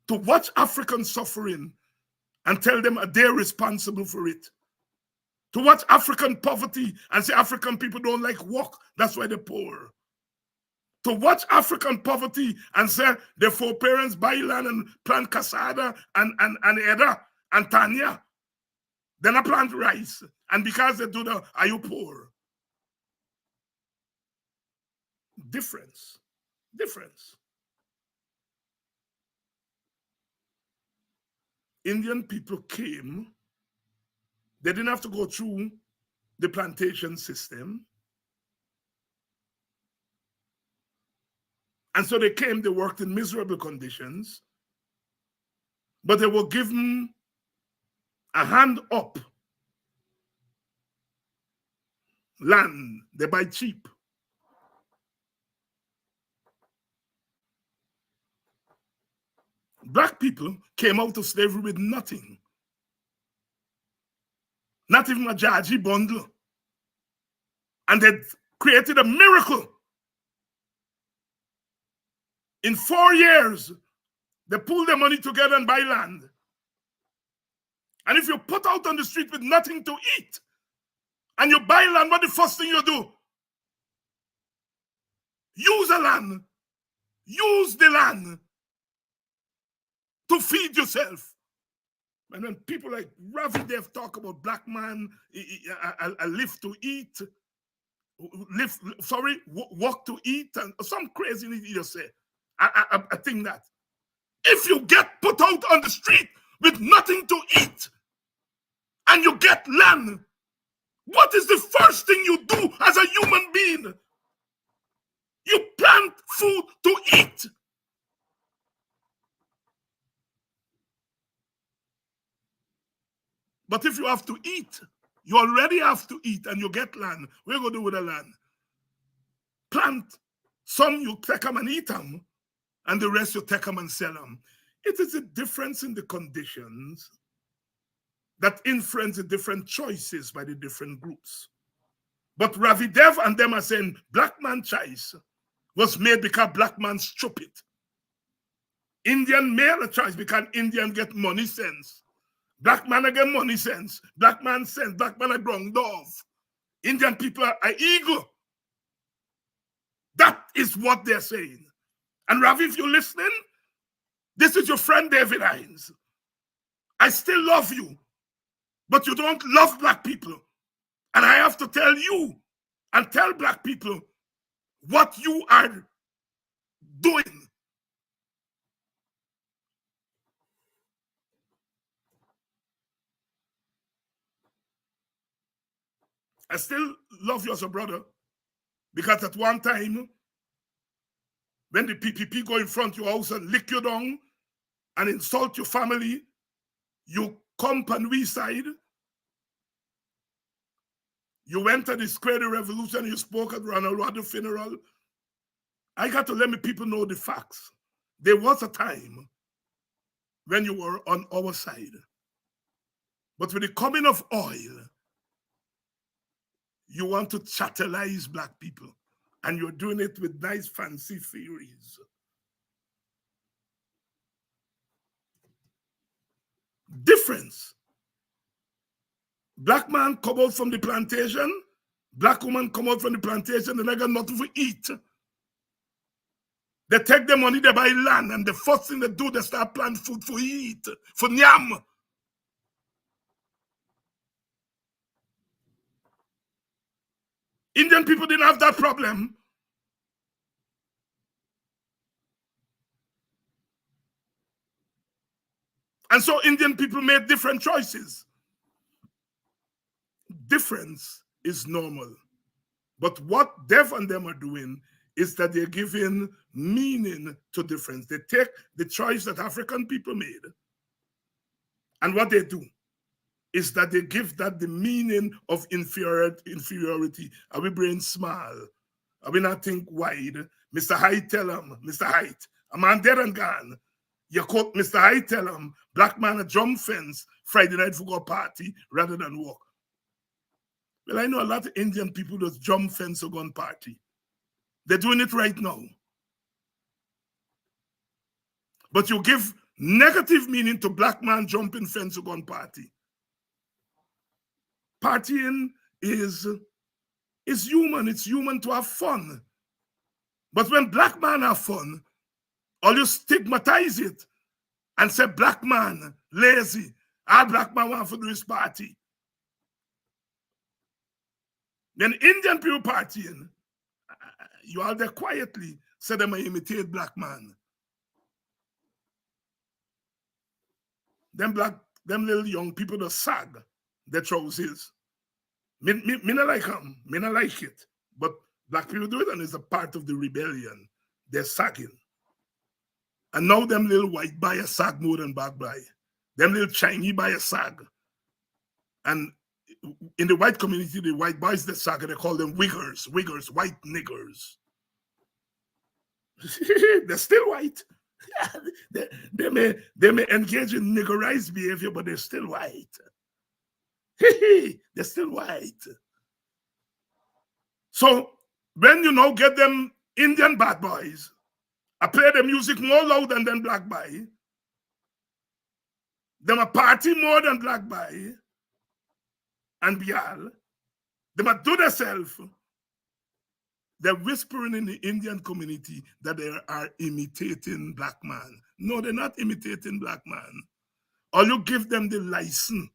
To watch Africans suffering and tell them they're responsible for it. To watch African poverty and say African people don't like work, that's why they're poor. To watch African poverty and say their foreparents buy land and plant cassava and Eda and Tanya. Then I plant rice. And because they do that, are you poor? Difference. Indian people came. They didn't have to go through the plantation system. And so they came, they worked in miserable conditions, but they were given a hand up land. They buy cheap. Black people came out of slavery with nothing. Not even a Jaji bundle. And they created a miracle. In 4 years, they pulled their money together and buy land. And if you put out on the street with nothing to eat, and you buy land, what the first thing you do? Use the land. Use the land to feed yourself. And when people like Ravi Dev talk about black man, a live to eat, walk to eat, and some crazy thing you say. I think that if you get put out on the street with nothing to eat and you get land, what is the first thing you do as a human being? You plant food to eat. But if you have to eat, you already have to eat and you get land. What are you going to do with the land? Plant. Some you take them and eat them, and the rest you take them and sell them. It is a difference in the conditions that influence the different choices by the different groups. But Ravi Dev and them are saying black man choice was made because black man stupid. Indian male a choice because Indian get money sense. Black man get money sense. Black man sense. Black man a ground dove. Indian people are eagle. That is what they're saying. And Ravi, if you're listening, this is your friend David Hines. I still love you, but you don't love black people. And I have to tell you and tell black people what you are doing. I still love you as a brother, because at one time, when the PPP go in front of your house and lick you down and insult your family, you come on we side. You went to the Square the Revolution, you spoke at Ronald Reagan funeral. I got to let me people know the facts. There was a time when you were on our side. But with the coming of oil, you want to chatelize black people. And you're doing it with nice fancy theories. Difference. Black man come out from the plantation, black woman come out from the plantation, and they got nothing to eat. They take the money, they buy land, and the first thing they do, they start planting food for eat, for nyam. Indian people didn't have that problem. And so Indian people made different choices. Difference is normal. But what Dev and them are doing is that they're giving meaning to difference. They take the choice that African people made, and what they do is that they give that the meaning of inferiority. Are we brain small? Are we not think wide? Mr. Hyde tell him, Mr. Hyde, a man dead and gone. You quote Mr. Hyde tell him, black man a jump fence Friday night for go party rather than walk. Well, I know a lot of Indian people that jump fence or go on party. They're doing it right now. But you give negative meaning to black man jumping fence or go on party. Partying is human. It's human to have fun. But when black man have fun, or you stigmatize it and say black man lazy, all black man want to do his party. Then Indian people partying, you all there quietly say them imitate black man. Them little young people that sag their trousers. Me not like them. Me not like it. But black people do it, and it's a part of the rebellion. They're sagging. And now them little white buy a sag more than black buy. Them little Chinese buy a sag. And in the white community, the white boys that sag, they call them wiggers, white niggers. They're still white. they may engage in niggerized behavior, but they're still white. They're still white. So when you now get them Indian bad boys, I play the music more loud than black boy. Them a party more than black boy. And Bial, they might do themselves. They're whispering in the Indian community that they are imitating black man. No, they're not imitating black man. Or you give them the license.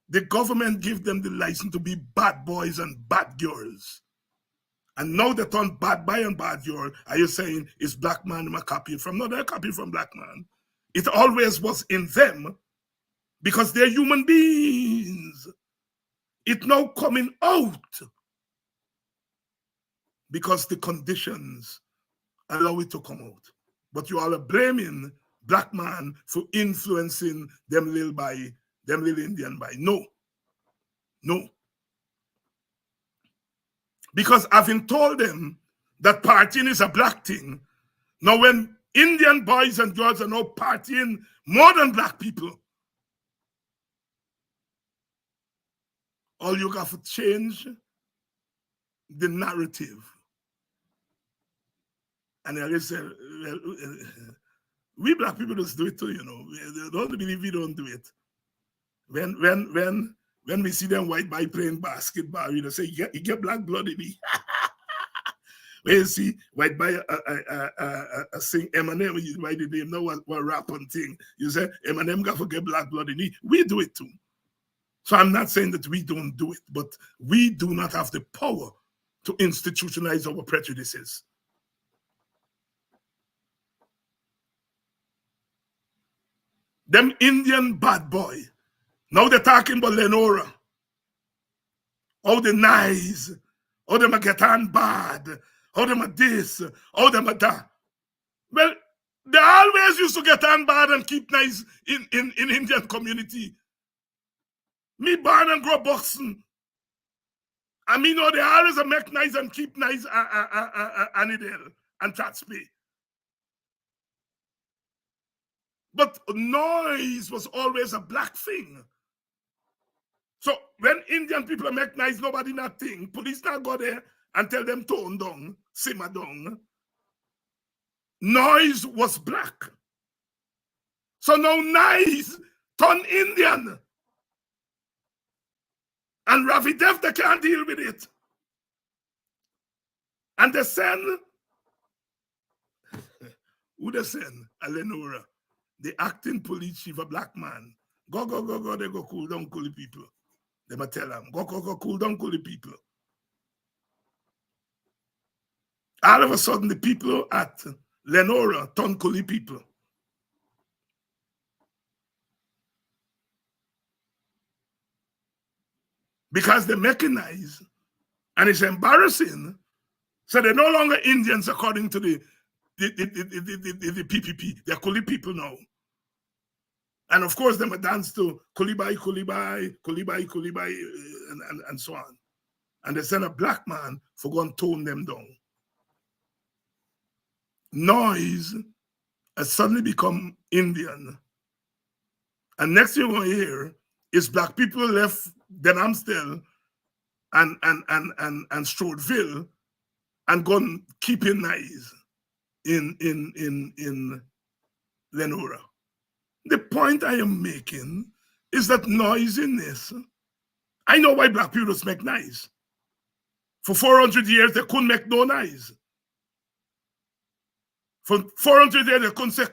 The government give them the license to be bad boys and bad girls. And now they turn bad boy and bad girl. Are you saying it's black man I'm copying from? No, they're copying from black man. It always was in them because they're human beings. It's now coming out because the conditions allow it to come out. But you all are blaming black man for influencing them little Indian boy. No. Because having told them that partying is a black thing, now when Indian boys and girls are now partying more than black people, all you got to change the narrative. And I just said, well, we black people just do it too, you know. They don't believe we don't do it. When we see them white boy playing basketball, you know, say, you get black blood in me. When you see white boy sing Eminem, you write the name, know what rap and thing. You say, Eminem got to get black blood in me. We do it too. So I'm not saying that we don't do it, but we do not have the power to institutionalize our prejudices. Them Indian bad boy. Now they're talking about Lenora. How they nice. How them a get on bad. How them a this. How them a that. Well, they always used to get on bad and keep nice in Indian community. Me born and grow boxing. I mean, no, they always a make nice and keep nice and chat speak. But noise was always a black thing. So when Indian people make nice, nobody not think. Police not go there and tell them tone down, simmer down. Noise was black. So now nice turn Indian. And Ravi Dev, they can't deal with it. And they send, who they send? Lenora, the acting police chief, a black man. Go, they go cool down, cool the people. They might tell them, go, cool down, cool the people. All of a sudden, the people at Lenora turn cool the people. Because they mechanize, and it's embarrassing. So they're no longer Indians according to the PPP. They're Kuli people now. And of course, they might dance to Kulibai, and so on. And they send a black man for going to tone them down. Noise has suddenly become Indian. And next thing we're going to hear is black people left Denhamstel and Stroudsville and gone keeping nice in Lenora. The point I am making is that noisiness. I know why black people just make noise. For 400 years, they couldn't make no noise. For 400 years, they couldn't say,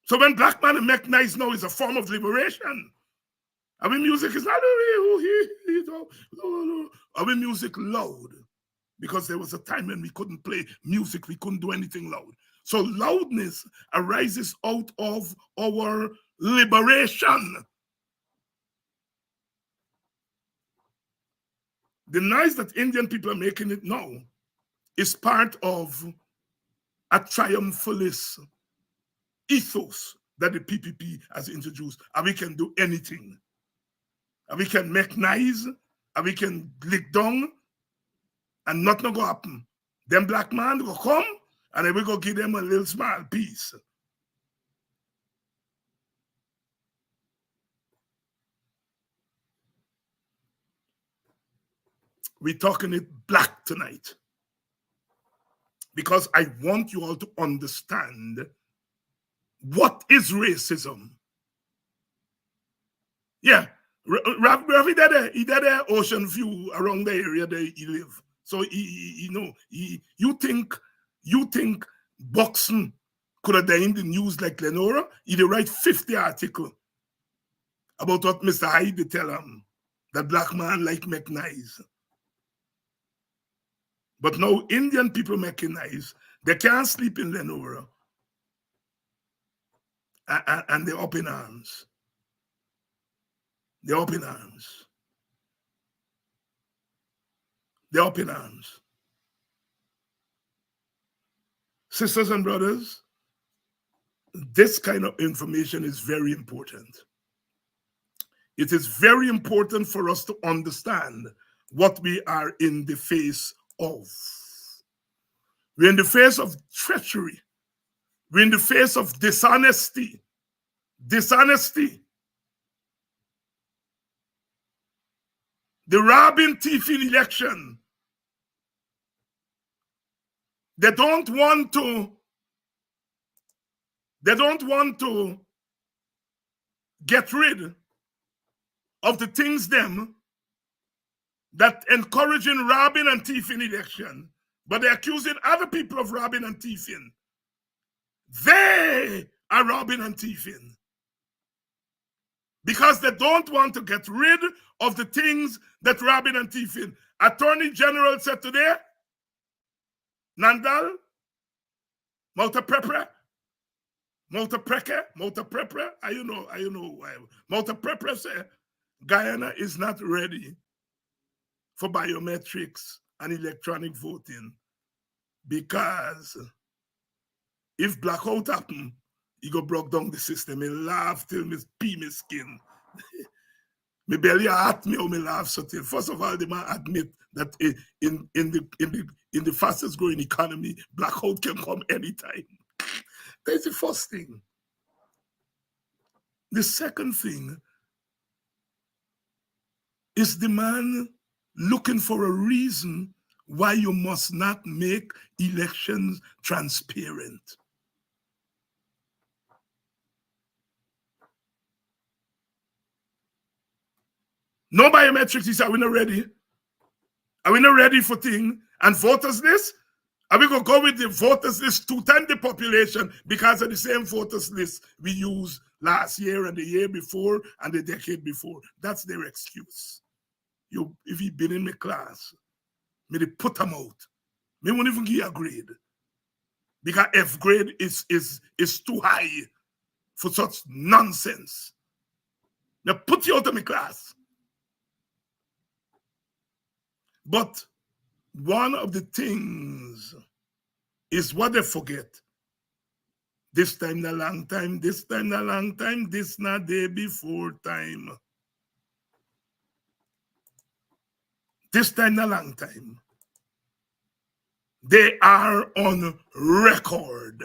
So when black man make noise now is a form of liberation. I mean, music is not, I mean, music loud. Because there was a time when we couldn't play music, we couldn't do anything loud. So loudness arises out of our liberation. The noise that Indian people are making it now is part of a triumphalist ethos that the PPP has introduced. And we can do anything. And we can make noise, and we can lick down, and nothing will happen. Them black man will come, and then we go give them a little small piece. We're talking it black tonight. Because I want you all to understand what is racism. Yeah, Ravi did an ocean view around the area that he live. So you think boxing could have done in the news like Lenora? He'd write 50 articles about what Mr. Hyde tell him, that black man like make nice. But now Indian people making nice, they can't sleep in Lenora. And they're up in arms. They're up in arms. They're up in arms. Sisters and brothers, this kind of information is very important. It is very important for us to understand what we are in the face of. We're in the face of treachery. We're in the face of dishonesty. Dishonesty. the robbing thieving election. They don't want to get rid of the things them that encouraging robbing and thieving election, but they're accusing other people of robbing and thieving. They are robbing and thieving because they don't want to get rid of the things that robbing and thieving. Attorney General said today, Nandal, Multiprepre, Multiprepre said Guyana is not ready for biometrics and electronic voting because if blackout happen, he go broke down the system. He laugh till me pee me skin. Me belly at me or me laugh so till. First of all, they might admit that in the fastest growing economy, blackout can come anytime. That's the first thing. The second thing is the man looking for a reason why you must not make elections transparent. No biometrics, he said, are we not ready? Are we not ready for thing? And voters list? Are we going to go with the voters list 2 times the population because of the same voters list we used last year and the year before and the decade before? That's their excuse. If you been in my class, me they put them out. Me won't even give you a grade. Because F grade is too high for such nonsense. Now put you out of my class. But one of the things is what they forget. This time na long time, this time na long time, this na day before time. This time na long time. They are on record.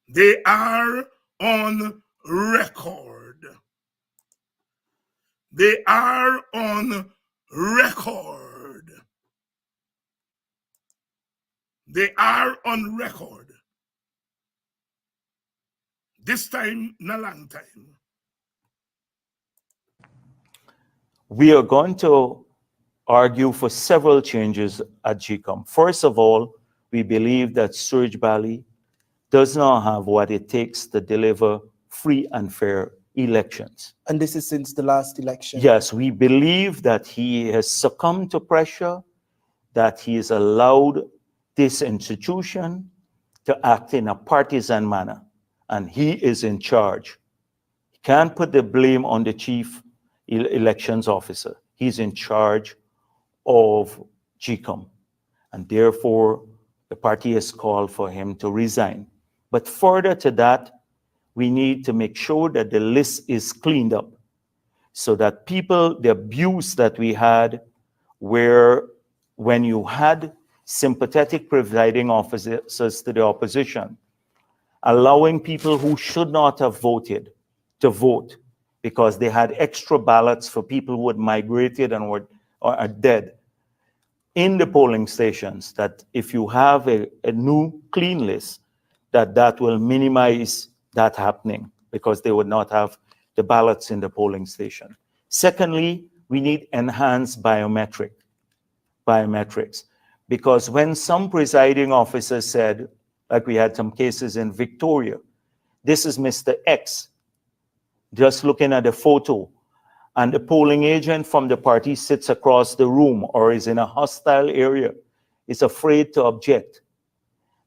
They are on record. They are on record. They are on record. This time, not a long time. We are going to argue for several changes at GCOM. First of all, we believe that Surge Valley does not have what it takes to deliver free and fair elections. And this is since the last election? Yes, we believe that he has succumbed to pressure, that he has allowed this institution to act in a partisan manner, and he is in charge. He can't put the blame on the chief elections officer. He's in charge of GCOM, and therefore the party has called for him to resign. But further to that, we need to make sure that the list is cleaned up so that people, the abuse that we had, where when you had sympathetic presiding officers to the opposition, allowing people who should not have voted to vote because they had extra ballots for people who had migrated and were or are dead in the polling stations, that if you have a new clean list, that will minimize that happening because they would not have the ballots in the polling station. Secondly, we need enhanced biometrics, because when some presiding officers said, like we had some cases in Victoria, this is Mr. X, just looking at the photo, and the polling agent from the party sits across the room or is in a hostile area, is afraid to object.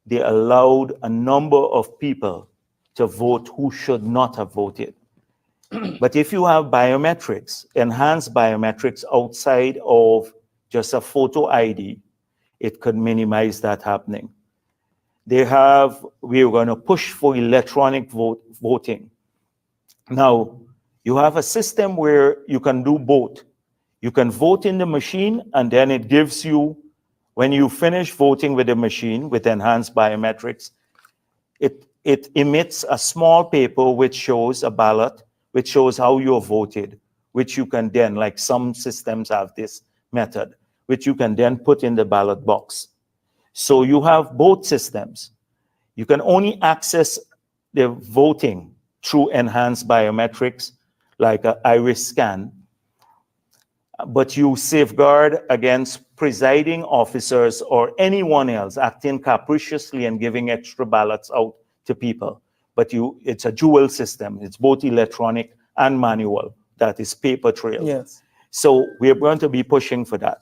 They allowed a number of people to vote who should not have voted. But if you have biometrics, enhanced biometrics outside of just a photo ID, it could minimize that happening. We are going to push for electronic voting. Now, you have a system where you can do both. You can vote in the machine, and then it gives you, when you finish voting with the machine with enhanced biometrics, it emits a small paper which shows a ballot, which shows how you voted, which you can then, like some systems have this method, which you can then put in the ballot box. So you have both systems. You can only access the voting through enhanced biometrics, like an iris scan, but you safeguard against presiding officers or anyone else acting capriciously and giving extra ballots out to people. But it's a dual system. It's both electronic and manual. That is paper trail. Yes. So we're going to be pushing for that.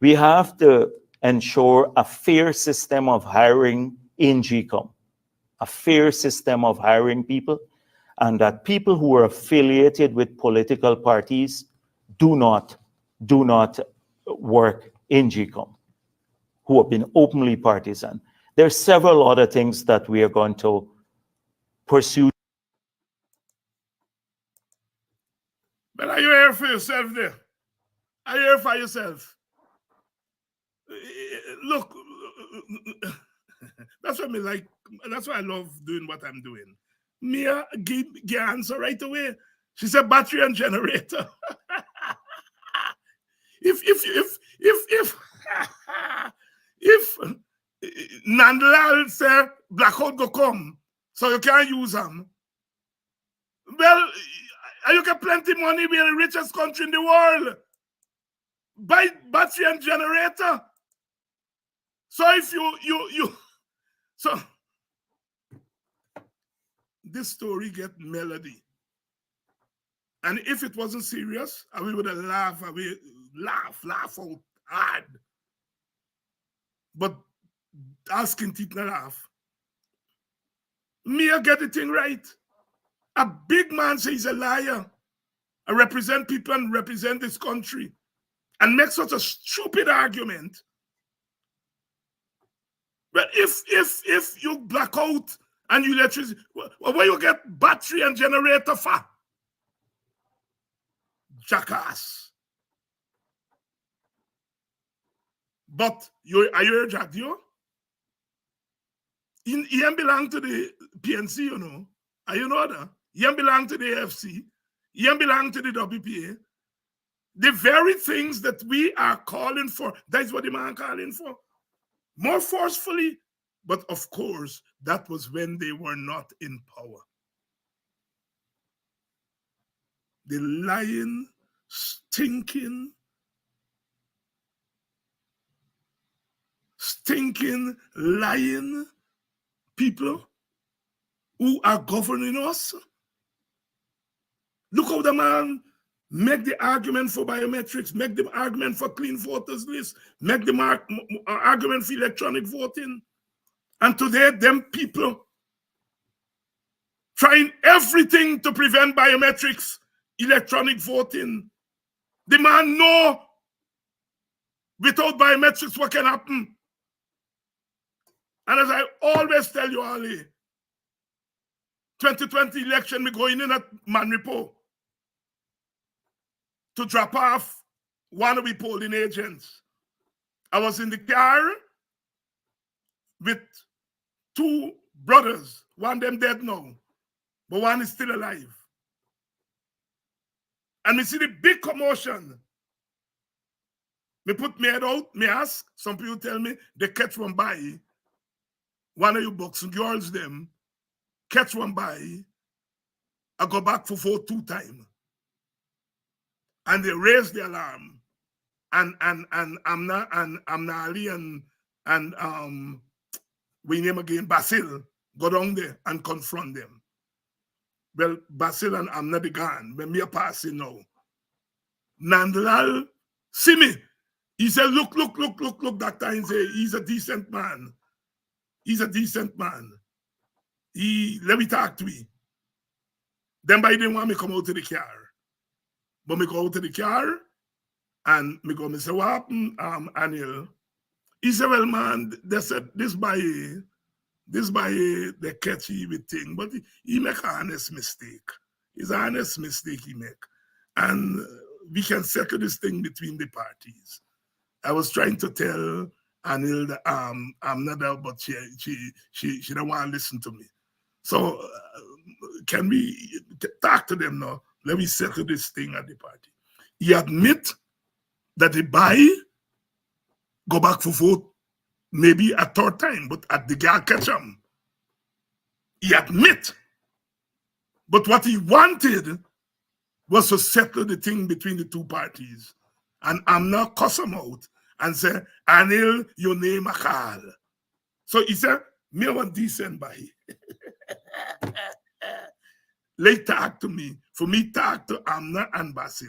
We have to ensure a fair system of hiring in GCOM, a fair system of hiring people, and that people who are affiliated with political parties do not work in GCOM, who have been openly partisan. There's several other things that we are going to pursue. But are you here for yourself there? Are you here for yourself? Look, that's what me like. That's why I love doing what I'm doing. Mia give answer right away. She said battery and generator. if Nandlal say blackout go come, so you can't use them. Well, you get plenty money. We're the richest country in the world. Buy battery and generator. So if so this story get melody. And if it wasn't serious, we would have laughed out hard. But asking Titna laugh. Mia get the thing right. A big man says he's a liar. I represent people and represent this country. And make such a stupid argument. But if you black out and you electricity, where you get battery and generator for? Jackass. But are you a Jadio? He belong to the PNC, you know. Are you know that? He belong to the AFC. He belong to the WPA. The very things that we are calling for, that's what the man calling for. More forcefully. But of course, that was when they were not in power. The lying, stinking, lying people who are governing us. Look how the man make the argument for biometrics, make the argument for clean voters list, make the argument for electronic voting. And today, them people trying everything to prevent biometrics, electronic voting. The man know without biometrics what can happen. And as I always tell you, Ali, 2020 election, me going in at Manripo to drop off one of the polling agents. I was in the car with two brothers. One of them dead now, but one is still alive. And we see the big commotion. Me put my head out, me ask, some people tell me they catch one by. One of you boxing girls them, catch one by. I go back for vote 2 times. And they raise the alarm. And Amna Ali and we name again Basil go down there and confront them. Well, Basil and Amna the gone when me are passing now. Nandlal see me. He said, look, that time say he's a decent man. He's a decent man. Let me talk to me. Then by didn't want me come out to the car. But me go out to the car and me go, me say, what happened, Anil? He said, well, man, they said this by the catchy with thing, but he make an honest mistake. It's an honest mistake he make. And we can settle this thing between the parties. I was trying to tell Anil that I'm not there, but she don't want to listen to me. So can we talk to them now? let me settle this thing at the party. He admit that the buy go back for vote maybe a third time, but at the guy catch him. He admit. But what he wanted was to settle the thing between the two parties. And I'm not cuss him out and say, Anil, your name a call. So he said, me want decent buy. They talk to me. For me, talk to Amna and Basil.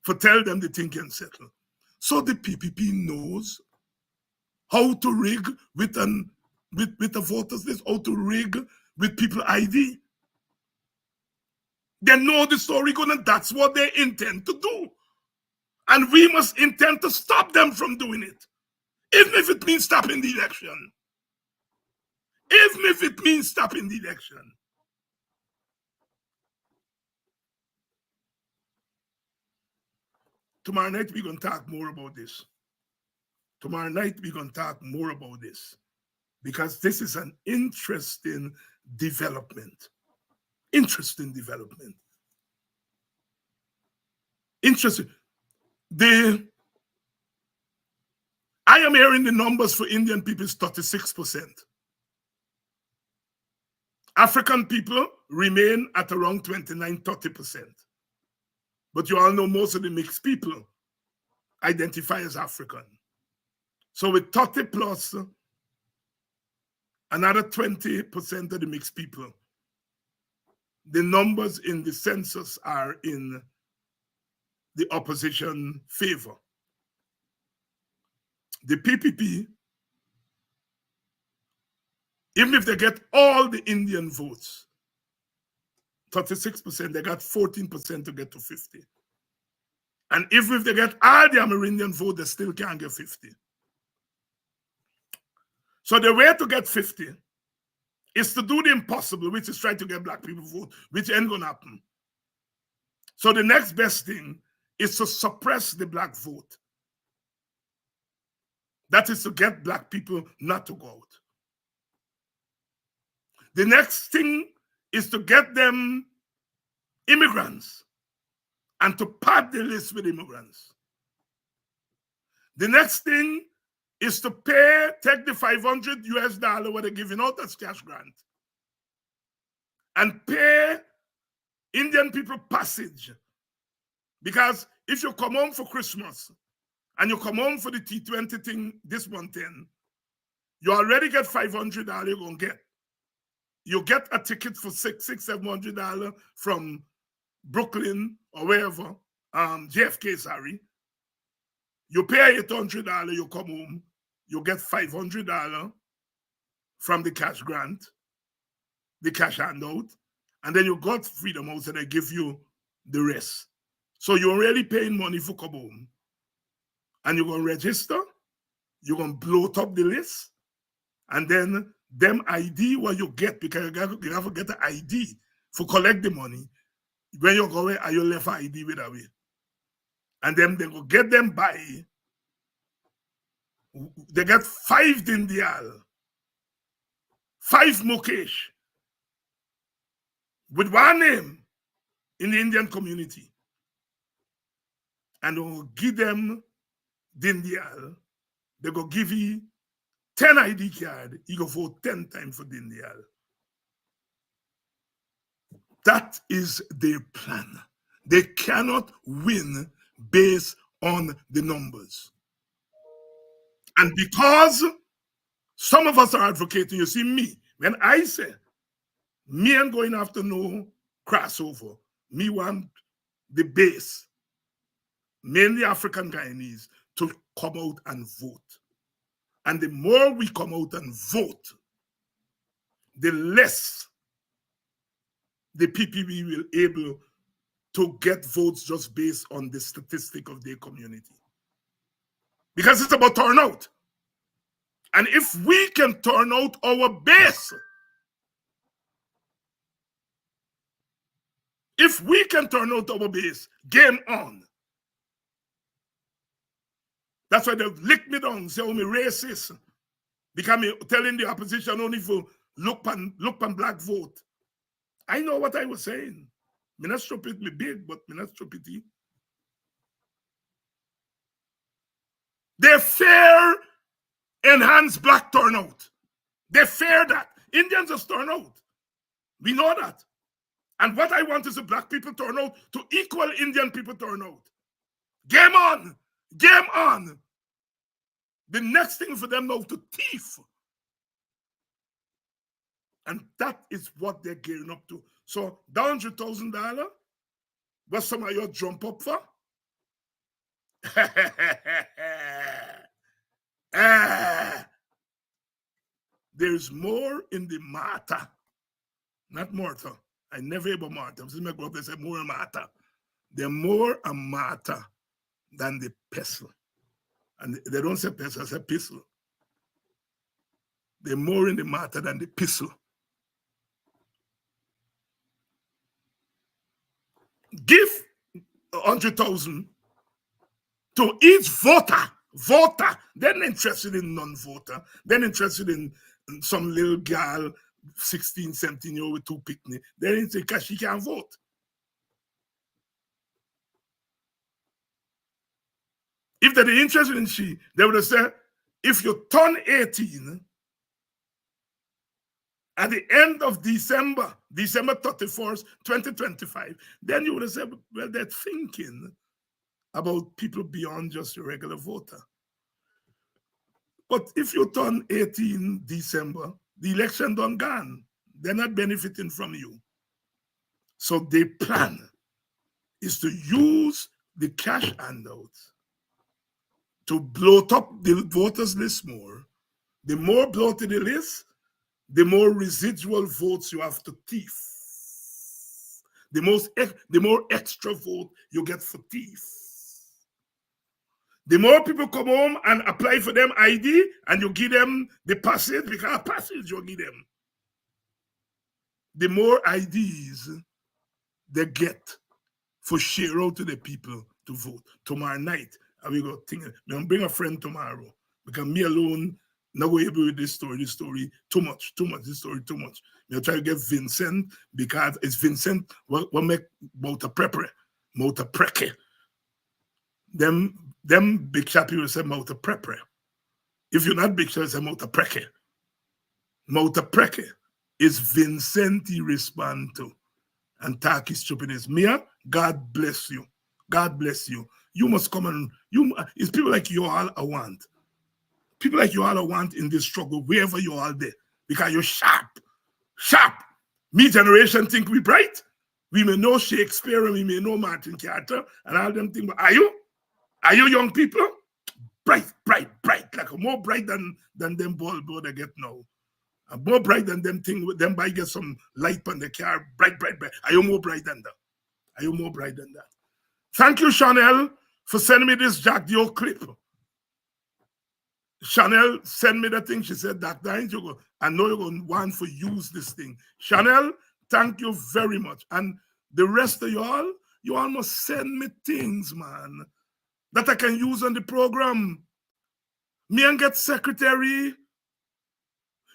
For tell them the thing can settle. So the PPP knows how to rig with a voters list, how to rig with people ID. They know the story going, that's what they intend to do. And we must intend to stop them from doing it. Even if it means stopping the election. Even if it means stopping the election. Tomorrow night, we're going to talk more about this. Tomorrow night, we're going to talk more about this. Because this is an interesting development. Interesting development. Interesting. I am hearing the numbers for Indian people is 36%. African people remain at around 29-30%. But you all know most of the mixed people identify as African. So with 30 plus, another 20% of the mixed people, the numbers in the census are in the opposition favor. The PPP, even if they get all the Indian votes, 36%, they got 14% to get to 50. And even if they get all the Amerindian vote, they still can't get 50. So the way to get 50 is to do the impossible, which is try to get black people vote, which ain't gonna happen. So the next best thing is to suppress the black vote. That is to get black people not to go out. The next thing is to get them immigrants and to pad the list with immigrants. The next thing is to take the $500 what they're giving out as cash grant and pay Indian people passage. Because if you come home for Christmas and you come home for the T20 thing this month in, you already get $500 you're going to get. You get a ticket for $700 from Brooklyn or wherever, JFK, sorry. You pay $800, you come home, you get $500 from the cash grant, the cash handout, and then you got Freedom House and they give you the rest. So you're really paying money for come home. And you're going to register, you're going to bloat up the list, and then them ID what you get, because you have to get the ID for collect the money. When you go away, are you left ID with away? And then they go get them by. They get 5 Dindial, 5 Mukesh, with one name in the Indian community. And they will give them Dindial. They go give you 10 ID card, you go vote 10 times for Dindial. That is their plan. They cannot win based on the numbers. And because some of us are advocating, you see me, when I say, me ain't going after no crossover, me want the base, mainly African Guyanese, to come out and vote. And the more we come out and vote, the less the PPP will able to get votes just based on the statistic of their community. Because it's about turnout. And if we can turn out our base, if we can turn out our base, game on. That's why they lick me down, say, oh, me racist. Because me telling the opposition only for look on black vote. I know what I was saying. Me not stupid, me big, but me not stupid. They fear enhanced black turnout. They fear that. Indians just turn out. We know that. And what I want is the black people turn out to equal Indian people turn out. Game on. Game on. The next thing for them now to thief. And that is what they're gearing up to. So, $100,000, what some of you jump up for? There's more in the matter, not Martha. I never hear about Martha. Since I grew up, they say more matter. They're more a matter than the pestle. And they don't say pestle, they say pistol. They're more in the matter than the pistol. Give 100,000 to each voter. They're not interested in non-voter. They're interested in some little girl, 16, 17 year old with 2 picnic. They're interested because she can't vote. If they're interested in she, they would have said, if you turn 18 at the end of December 31st, 2025, then you would have said, well, they're thinking about people beyond just a regular voter. But if you turn 18 December, the election done gone. They're not benefiting from you. So their plan is to use the cash handouts to bloat up the voters list more. The more bloated the list, the more residual votes you have to thief. The more extra vote you get for thief. The more people come home and apply for them ID and you give them the passage, because passage you give them, the more IDs they get for share out to the people to vote. Tomorrow night, and we go think, I'm going to bring a friend tomorrow, because me alone, not going to be with this story, too much, this story, too much. I'll try to get Vincent, because it's Vincent what make Mouta Preke. Them big shot people say Mouta Prepre. If you're not big shot, say Mouta Preke. Mouta Preke is Vincent he respond to. And talk his stupidness. Mia, God bless you. God bless you. You must come and it's people like you all I want. People like you all I want in this struggle, wherever you are there. Because you're sharp. Sharp. Me generation think we bright. We may know Shakespeare and we may know Martin Carter and all them things, but are you? Are you young people? Bright. Like more bright than them ball they get now. And more bright than them thing with them by get some light on the car. Bright. Are you more bright than that? Thank you, Chanel, for sending me this Jack Dio clip. Chanel sent me the thing. She said, Dr. Hines, I know you're going to want to use this thing. Chanel, thank you very much. And the rest of you all must send me things, man, that I can use on the program. Me and get secretary.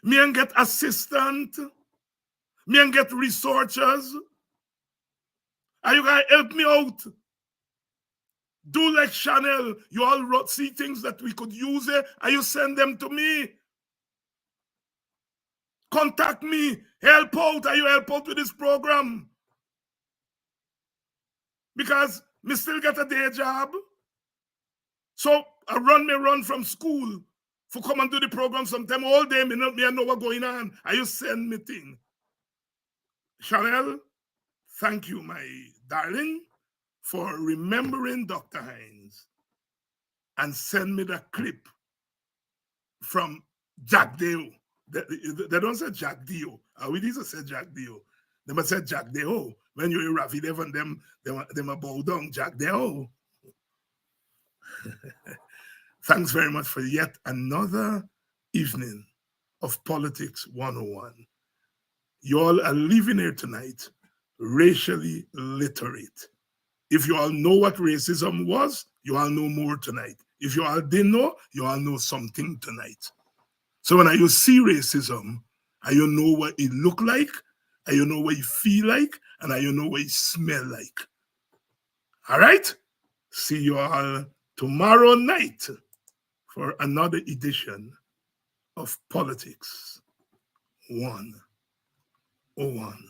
Me and get assistant. Me and get researchers. Are you going to help me out? Do like Chanel. You all see things that we could use it, and you send them to me. Contact me. Help out. Are you help out with this program? Because me still get a day job. So I run from school for come and do the program sometime all day. Me know what's going on. And you send me thing. Chanel, thank you, my darling, for remembering Dr. Hines and send me the clip from Jack Deo. They don't say Jack Dio. We need to say Jack Dio. They must say Jack Deo. When you're in Rafi Devon, them a bow down Jack Deo. Thanks very much for yet another evening of Politics 101. You all are leaving here tonight racially literate. If you all know what racism was, you all know more tonight. If you all didn't know, you all know something tonight. So when you see racism and you know what it look like, and you know what you feel like, and you know what you smell like. All right? See you all tomorrow night for another edition of Politics 101.